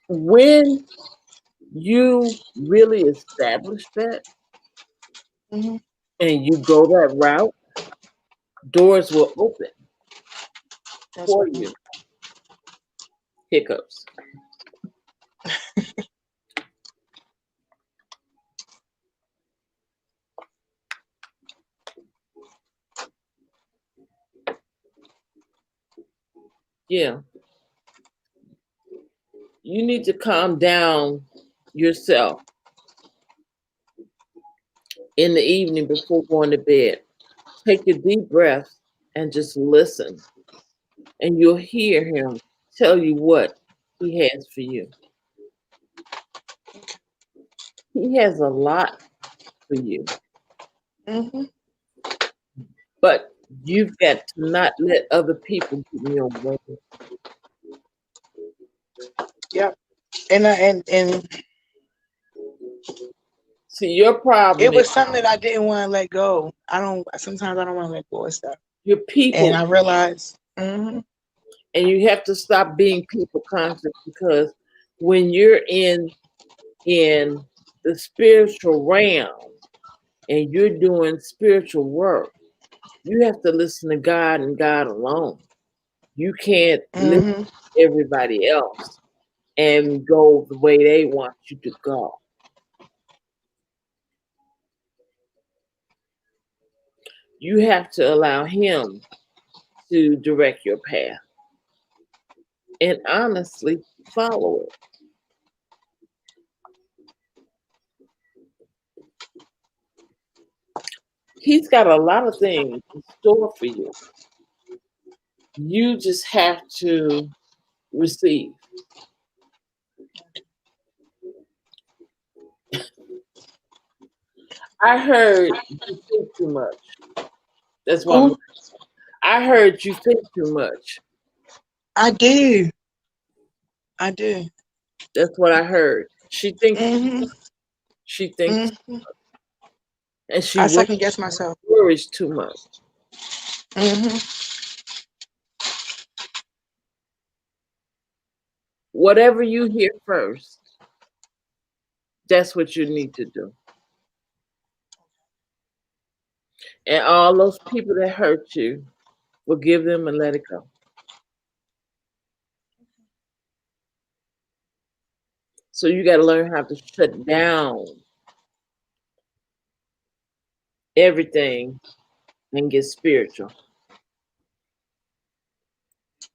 When you really establish that Mm-hmm. and you go that route, doors will open That's for right. you. Hiccups. Yeah. You need to calm down yourself in the evening before going to bed. Take a deep breath and just listen, and you'll hear him tell you what he has for you. He has a lot for you, Mm-hmm. but you've got to not let other people get in your way. Yep. And See, your problem it is was something that I didn't want to let go. Sometimes I don't want to let go of stuff. your And people, I realized, mm-hmm. and you have to stop being people conscious, because when you're in the spiritual realm and you're doing spiritual work, you have to listen to God and God alone. You can't listen Mm-hmm. to everybody else and go the way they want you to go. You have to allow him to direct your path and honestly follow it. He's got a lot of things in store for you. You just have to receive. I heard you think too much. That's why Who? I heard you think too much. I do. I do. That's what I heard. She thinks Mm-hmm. she thinks Mm-hmm. and she I second guess myself. worries too much. Mm-hmm. Whatever you hear first, That's what you need to do. And all those people that hurt you, forgive them and let it go. So you got to learn how to shut down everything and get spiritual.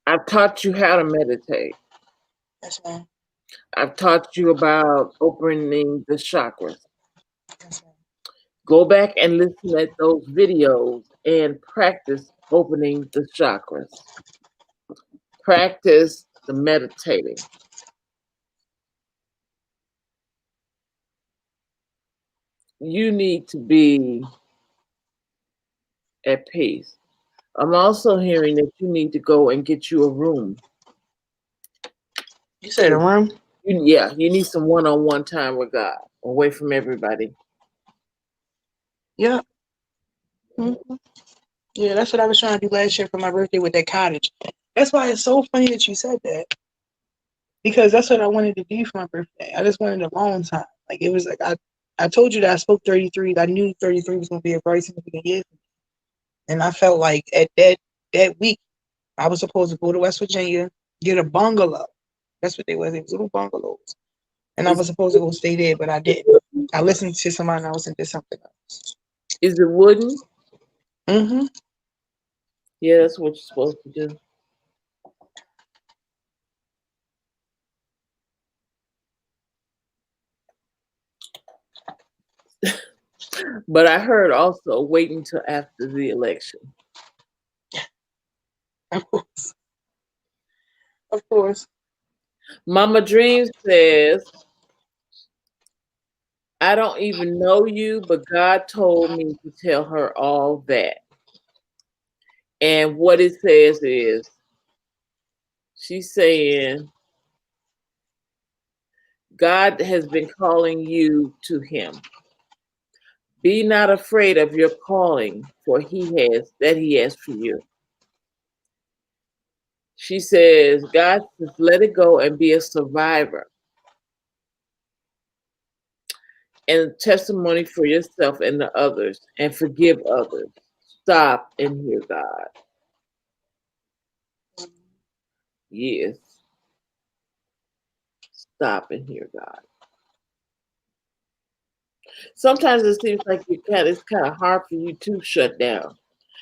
I've taught you how to meditate. Yes, ma'am. I've taught you about opening the chakras. Yes, ma'am. Go back and listen at those videos and practice opening the chakras. Practice the meditating. You need to be at peace. I'm also hearing that you need to go and get you a room. You said a room? You need some one-on-one time with God, away from everybody. Yeah. Mm-hmm. Yeah, that's what I was trying to do last year for my birthday with that cottage. That's why it's so funny that you said that. Because that's what I wanted to do for my birthday. I just wanted a long time. Like it was like I told you that I spoke 33. I knew 33 was gonna be a very significant year. And I felt like at that week I was supposed to go to West Virginia, get a bungalow. That's what they was. It was little bungalows. And I was supposed to go stay there, but I didn't. I listened to somebody else and did something else. Is it wooden? Mm-hmm. Yeah, that's what you're supposed to do. But I heard also wait until after the election. Of course. Of course. Mama Dream says, I don't even know you, but God told me to tell her all that. And what it says is, she's saying, God has been calling you to him. Be not afraid of your calling, for he has for you. She says, God says, let it go and be a survivor. And testimony for yourself and the others, and forgive others. Stop and hear God. Yes. Stop and hear God. Sometimes it seems like it's kind of hard for you to shut down.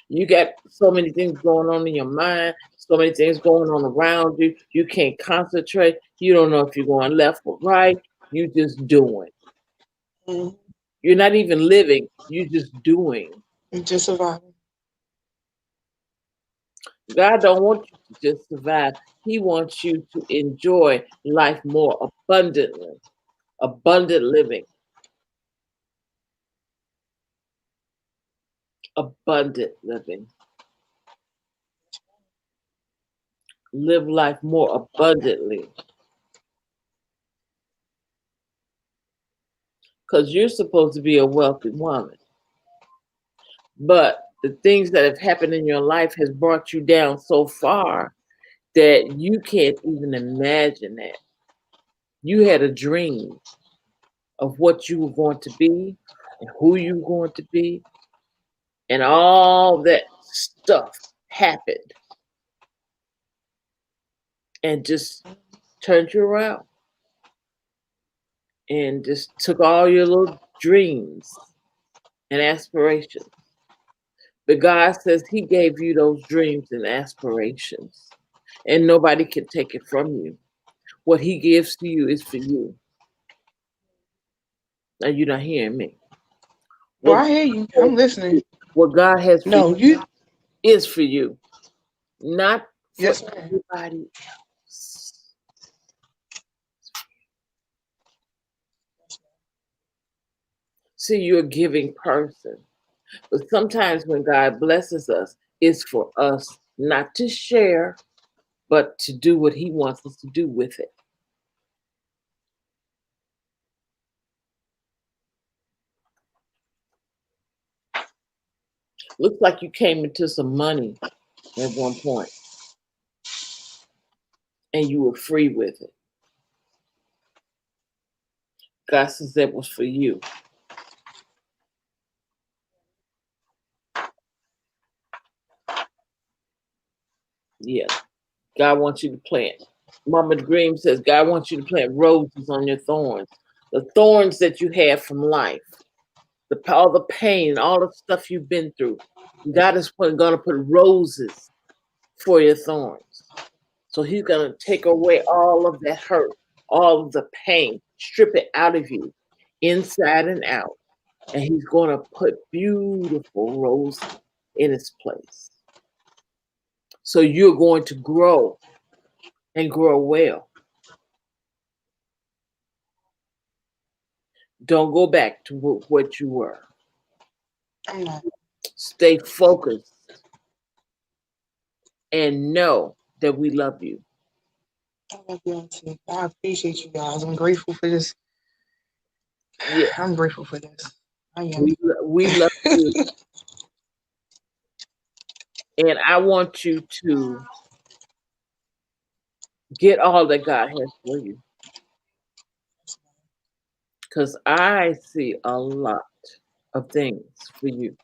You got so many things going on in your mind, so many things going on around you. You can't concentrate. You don't know if you're going left or right. You just doing. Mm-hmm. You're not even living. You're just doing. Just surviving. God don't want you to just survive. He wants you to enjoy life more abundantly. Abundant living. Abundant living. Live life more abundantly. Because you're supposed to be a wealthy woman. But the things that have happened in your life has brought you down so far that you can't even imagine that. You had a dream of what you were going to be and who you were going to be, and all that stuff happened and just turned you around and just took all your little dreams and aspirations. But God says he gave you those dreams and aspirations, and nobody can take it from you. What he gives to you is for you. Now you're not hearing me. No, What, I hear you. I'm listening. what God has for No, you you. is for you, not for Yes, ma'am. everybody else. See, you're a giving person. But sometimes when God blesses us, it's for us not to share, but to do what he wants us to do with it. Looks like you came into some money at one point and you were free with it. God says that was for you. Yeah. God wants you to plant. Mama Dream says God wants you to plant roses on your thorns. The thorns that you have from life, all the pain, all the stuff you've been through. God is going to put roses for your thorns. So he's going to take away all of that hurt, all of the pain, strip it out of you, inside and out. And he's going to put beautiful roses in its place. So you're going to grow and grow well. Don't go back to what you were. I'm not. Stay focused and know that we love you. I love y'all too. I appreciate you guys. I'm grateful for this. Yeah, I'm grateful for this. I am. we love you. And I want you to get all that God has for you. Because I see a lot of things for you.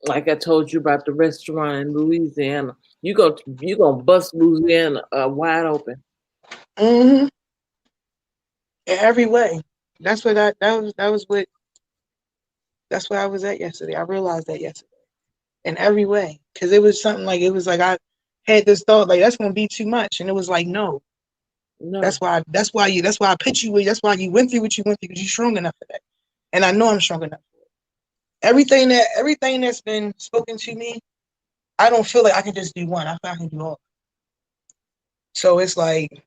Like I told you about the restaurant in Louisiana. You gonna bust Louisiana wide open. Mm-hmm. In every way. That's what that's where I was at yesterday. I realized that yesterday. In every way. Because it was something like I had this thought like that's gonna be too much. And it was like, no. No, That's why I put you with that's why you went through what you went through because you're strong enough for that. And I know I'm strong enough for it. Everything that's been spoken to me, I don't feel like I can just do one. I feel like I can do all. So it's like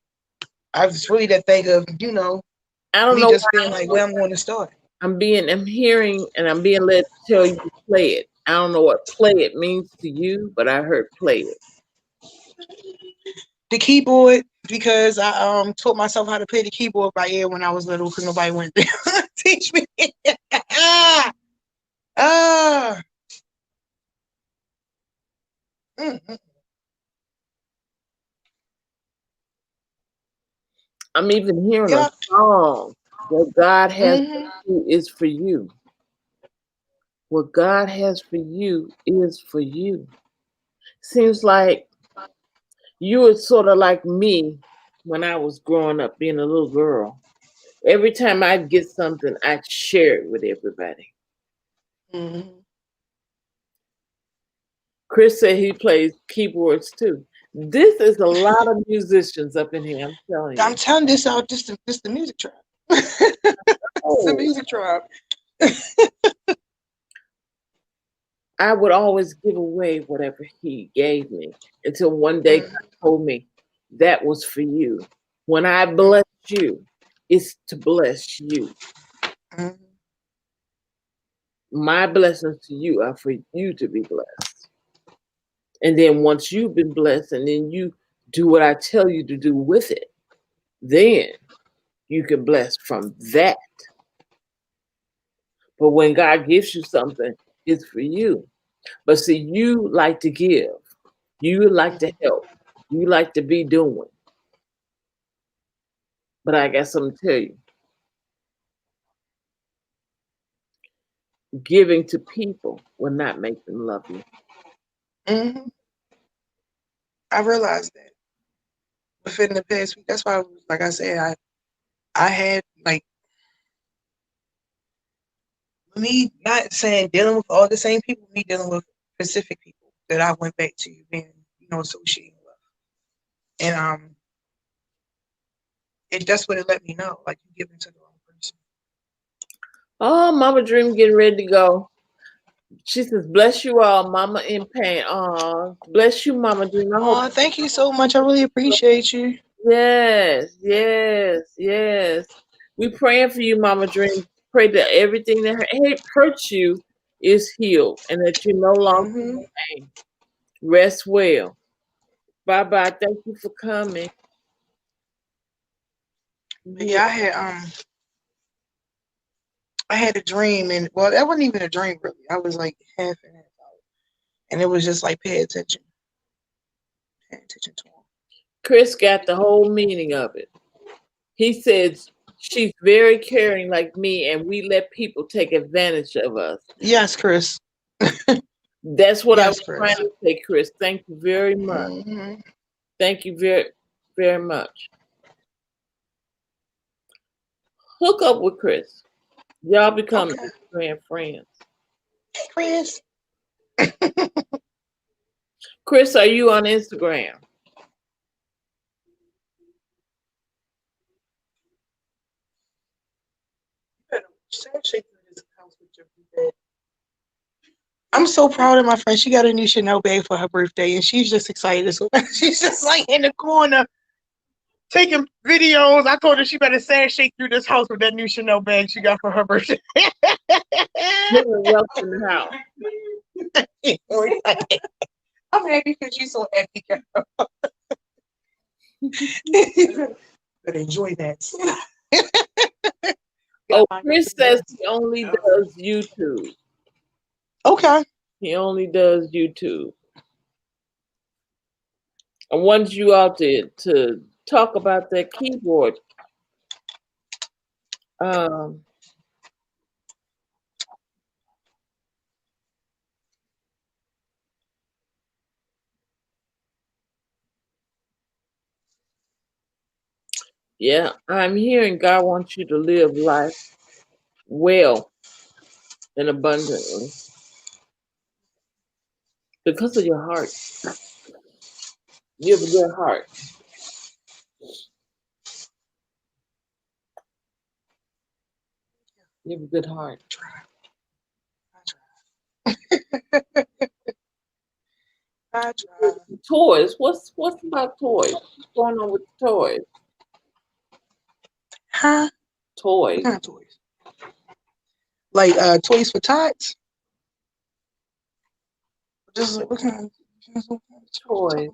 I was really that thing of, I don't me know just why feeling like where I'm going to start. I'm hearing and I'm being led to tell you to play it. I don't know what play it means to you, but I heard play it. The keyboard, because I taught myself how to play the keyboard by ear when I was little because nobody went there to teach me. ah. Mm-hmm. I'm even hearing a Yep. song. What God has for Mm-hmm. you is for you. What God has for you is for you. Seems like you were sort of like me when I was growing up, being a little girl. Every time I'd get something, I'd share it with everybody. Mm-hmm. Chris said he plays keyboards too. This is a lot of musicians up in here, I'm telling I'm you. telling this out, just the music tribe. It's the Oh, music tribe. I would always give away whatever he gave me until one day God told me that was for you. When I bless you, it's to bless you. Mm-hmm. My blessings to you are for you to be blessed. And then once you've been blessed and then you do what I tell you to do with it, then you can bless from that. But when God gives you something, it's for you. But see, you like to give, you like to help, you like to be doing. But I got something to tell you. Giving to people will not make them love you. Mm-hmm. I realized that within the past week. That's why, like I said, I had like me not saying dealing with all the same people, me dealing with specific people that I went back to being, associating with. And that's what it let me know. Like you giving to the wrong person. Oh, Mama Dream getting ready to go. She says, bless you all, Mama in pain. Oh, bless you, Mama Dream. I hope. Oh, thank you so much. I really appreciate you. Yes, yes, yes. We praying for you, Mama Dream. Pray that everything that hurts you is healed and that you're no longer Mm-hmm. in pain. Rest well. Bye bye. Thank you for coming. But Yeah. yeah, I had a dream, and well, that wasn't even a dream really. I was like half and half out, and it was just like pay attention to them. Chris got the whole meaning of it. He says she's very caring like me, and we let people take advantage of us. Yes, Chris. That's what I Yes, was trying to say, Chris. Thank you very much. Mm-hmm. Thank you very, very much. Hook up with Chris. Y'all become Okay. Instagram friends. Hey, Chris. Chris, are you on Instagram? I'm so proud of my friend. She got a new Chanel bag for her birthday, and she's just excited. So she's just like in the corner taking videos. I told her she better sad shake through this house with that new Chanel bag she got for her birthday. Wealth in the house. I'm happy because you're so happy, girl. But enjoy that. Oh, Chris says he only does YouTube. Okay. He only does YouTube. I wanted you out to talk about that keyboard. Yeah, I'm hearing God wants you to live life well and abundantly because of your heart. You have a good heart. You have a good heart. I try. Toys. What's about toys? What's going on with toys? Huh? Toys. What kind of toys? Like toys for tots? Just like what kind of Toys.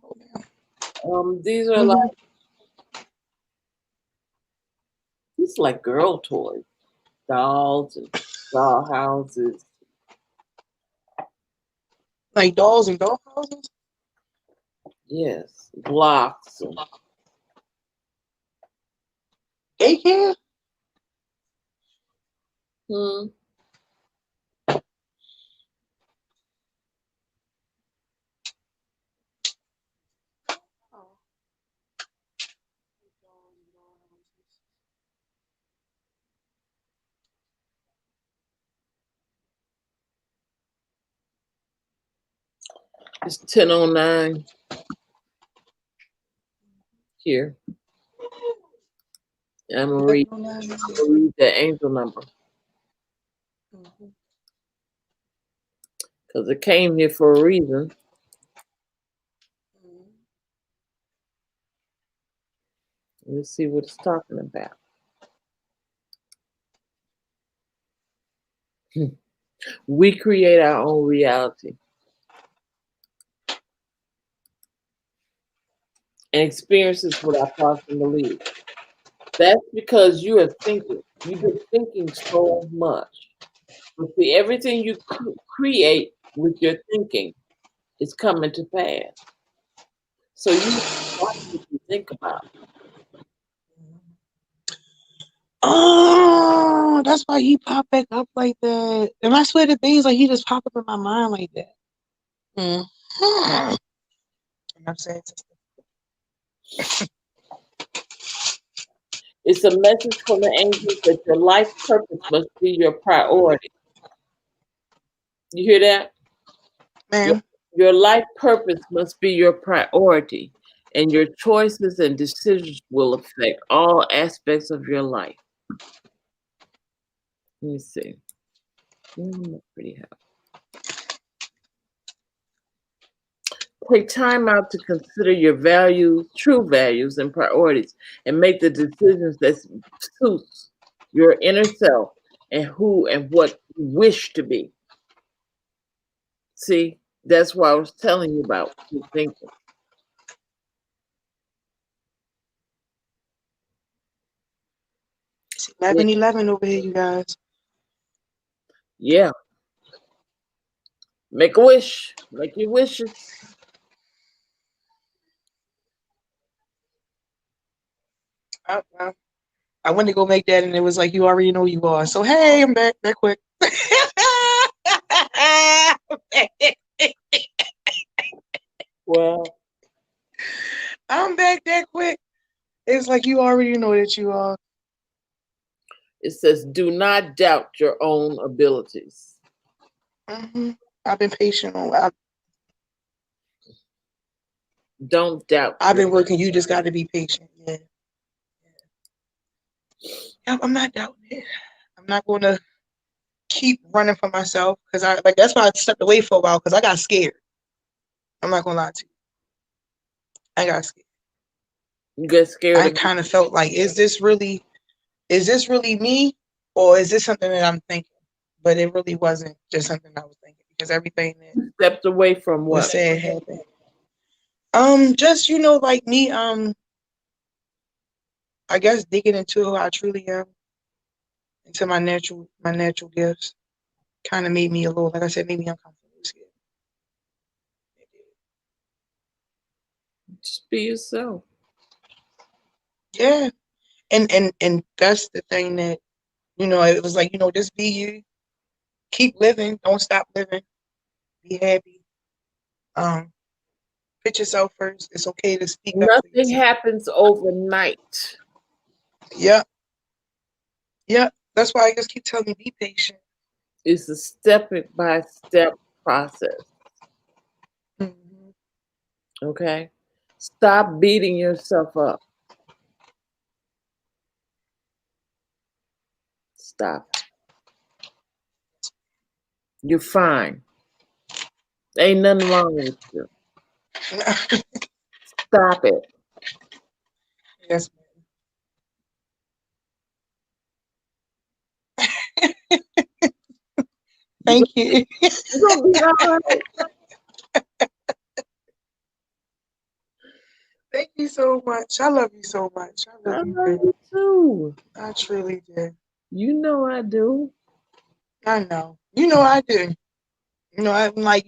These are these are like girl toys, dolls and doll houses. Like dolls and doll houses? Yes, blocks. And Daycare? It's 10:09 here. I'm gonna read the angel number because it came here for a reason. Let's see what it's talking about. We create our own reality and experiences with our thoughts and beliefs. That's because you are thinking. You've been thinking so much. But see, everything you create with your thinking is coming to pass. So you watch what you think about. Oh, that's why he popped back up like that. And I swear to things like he just popped up in my mind like that. I'm saying It's a message from the angels that your life purpose must be your priority. You hear that? man. Your life purpose must be your priority, and your choices and decisions will affect all aspects of your life. Let me see. Pretty help. Take time out to consider your values, true values, and priorities, and make the decisions that suits your inner self and who and what you wish to be. See, that's what I was telling you about your thinking. It's 11:11 over here, you guys. Yeah. Make a wish. Make your wishes. I went to go make that, and it was like, you already know you are. So hey, I'm back that quick. Well, I'm back that quick. It's like you already know that you are. it says, do not doubt your own abilities. I've been patient on. Don't doubt. I've been working. You just got to be patient. Yeah. I'm not doubting it. I'm not going to keep running for myself because that's why I stepped away for a while because I got scared. I'm not gonna lie to you. I got scared. You get scared. I kind of felt like, is this really me, or is this something that I'm thinking? But it really wasn't just something I was thinking because everything that Stepped away from what? was said happened. Just like me. I guess digging into who I truly am, into my natural gifts, kind of made me a little, like I said, made me uncomfortable. Just be yourself. Yeah, and that's the thing that it was like, just be you, keep living, don't stop living, be happy. Put yourself first. It's okay to speak up. Nothing happens overnight. Yeah. That's why I just keep telling you, be patient. It's a step-by-step process. Okay? Stop beating yourself up. Stop. You're fine. Ain't nothing wrong with you. Stop it. Yes, thank you. You're gonna be all right. Thank you so much. I love you so much. I I love you, love you too. I truly do. You know I do. I know. I do. I'm like,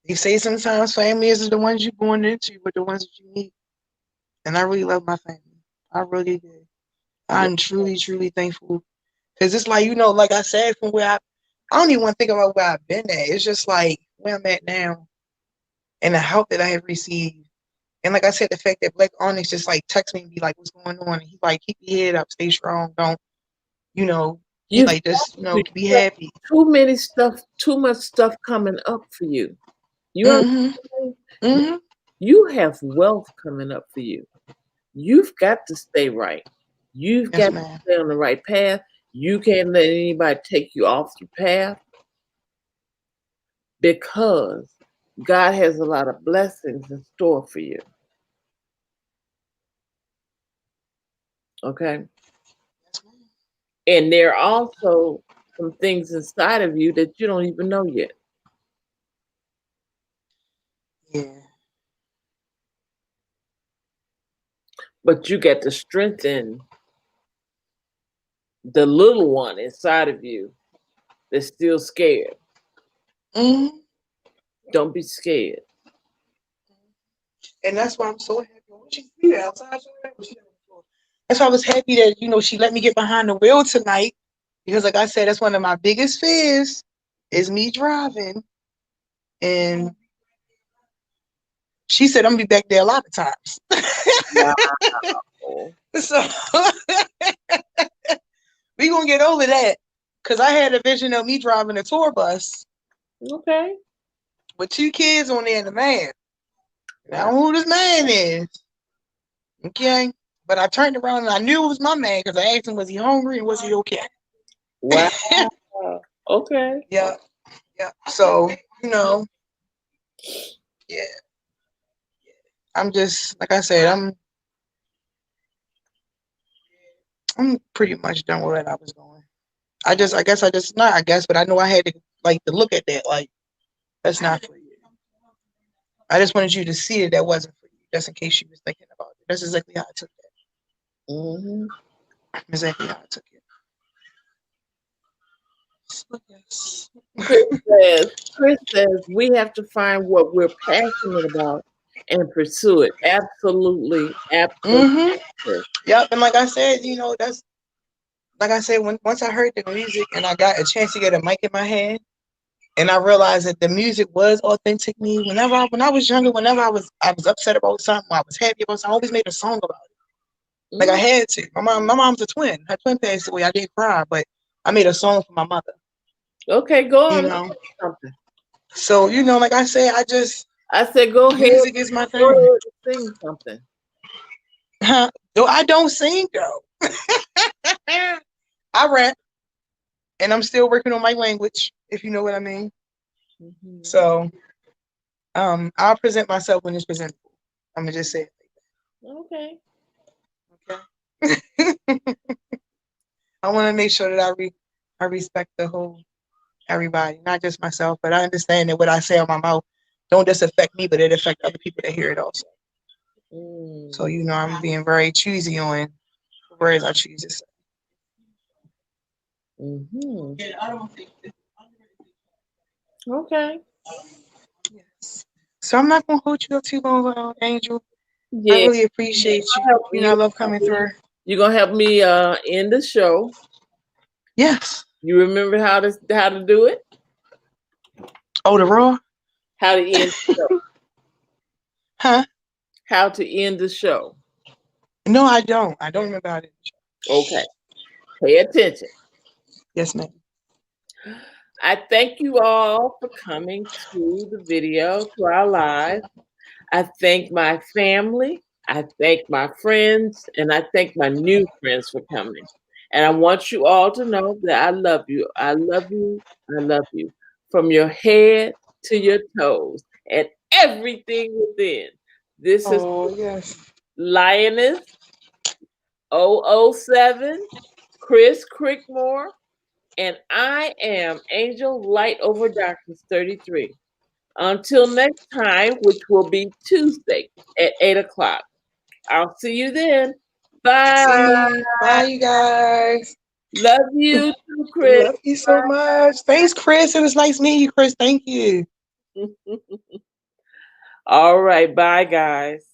they say sometimes family is the ones you're born into, but the ones that you meet. And I really love my family. I really do. I'm truly, truly thankful. Because it's like, like I said, from where I don't even want to think about where I've been at. It's just like where I'm at now and the help that I have received. And like I said, the fact that Black Onyx just like text me and be like, what's going on? And he's like, keep your head up, stay strong, don't, he like just, be happy. Too much stuff coming up for you. You understand? You have wealth coming up for you. You've got to stay right. You've got to stay on the right path. You can't let anybody take you off the path because God has a lot of blessings in store for you. Okay? And there are also some things inside of you that you don't even know yet. Yeah. But you get to strengthen the little one inside of you that's still scared. Don't be scared. And that's why I'm so happy. That's why I was happy that, she let me get behind the wheel tonight. Because like I said, that's one of my biggest fears is me driving. And she said I'm gonna be back there a lot of times. Wow. So we gonna get over that. Cause I had a vision of me driving a tour bus. Okay. With 2 kids on there and a man. Wow. I don't know who this man is. Okay. But I turned around and I knew it was my man because I asked him, was he hungry and was he okay? Wow. Okay. Yeah. So, yeah. I'm just, like I said, I'm pretty much done with where I was going. But I know I had to to look at that, like, that's not for you. I just wanted you to see that wasn't for you, just in case you was thinking about it. That's exactly how I took that. Exactly how I took it. So, yes. Chris says we have to find what we're passionate about and pursue it. Absolutely, absolutely. Mm-hmm. Yep. And like I said, that's like I said, once I heard the music and I got a chance to get a mic in my hand, and I realized that the music was authentic me. When I was younger, whenever I was upset about something, I was happy about something, I always made a song about it. Like I had to. My mom's a twin. Her twin passed away. I didn't cry, but I made a song for my mother. Okay, go You on. know. Something. So like I said, I said, go ahead. music is my Go thing. ahead and sing something. Though I don't sing though. I rap, and I'm still working on my language, if you know what I mean. Mm-hmm. So, I'll present myself when it's presentable. I'm gonna just say it. Okay. Okay. I want to make sure that I respect the whole everybody, not just myself, but I understand that what I say on my mouth don't just affect me, but it affects other people that hear it also. So I'm being very choosy on the words I choose to say. Mm-hmm. Okay. Yes. So I'm not gonna hold you up too long, Angel. I Yeah. really appreciate you. I love coming through. You're gonna help me end the show. Yes. You remember how to do it? Oh, the raw? How to end the show. Huh? How to end the show. No, I don't. I don't remember how to. Okay. Pay attention. Yes, ma'am. I thank you all for coming to the video, to our live. I thank my family. I thank my friends, and I thank my new friends for coming. And I want you all to know that I love you. I love you. I love you. From your head to your toes and everything within. This is Yes. Lioness 007, Chris Crickmore, and I am Angel Lightoverdarkness33. Until next time, which will be Tuesday at 8 o'clock. I'll see you then. Bye. Bye, you guys. Love you too, Chris. Love you so much. Thanks, Chris. It was nice meeting you, Chris. Thank you. All right. Bye, guys.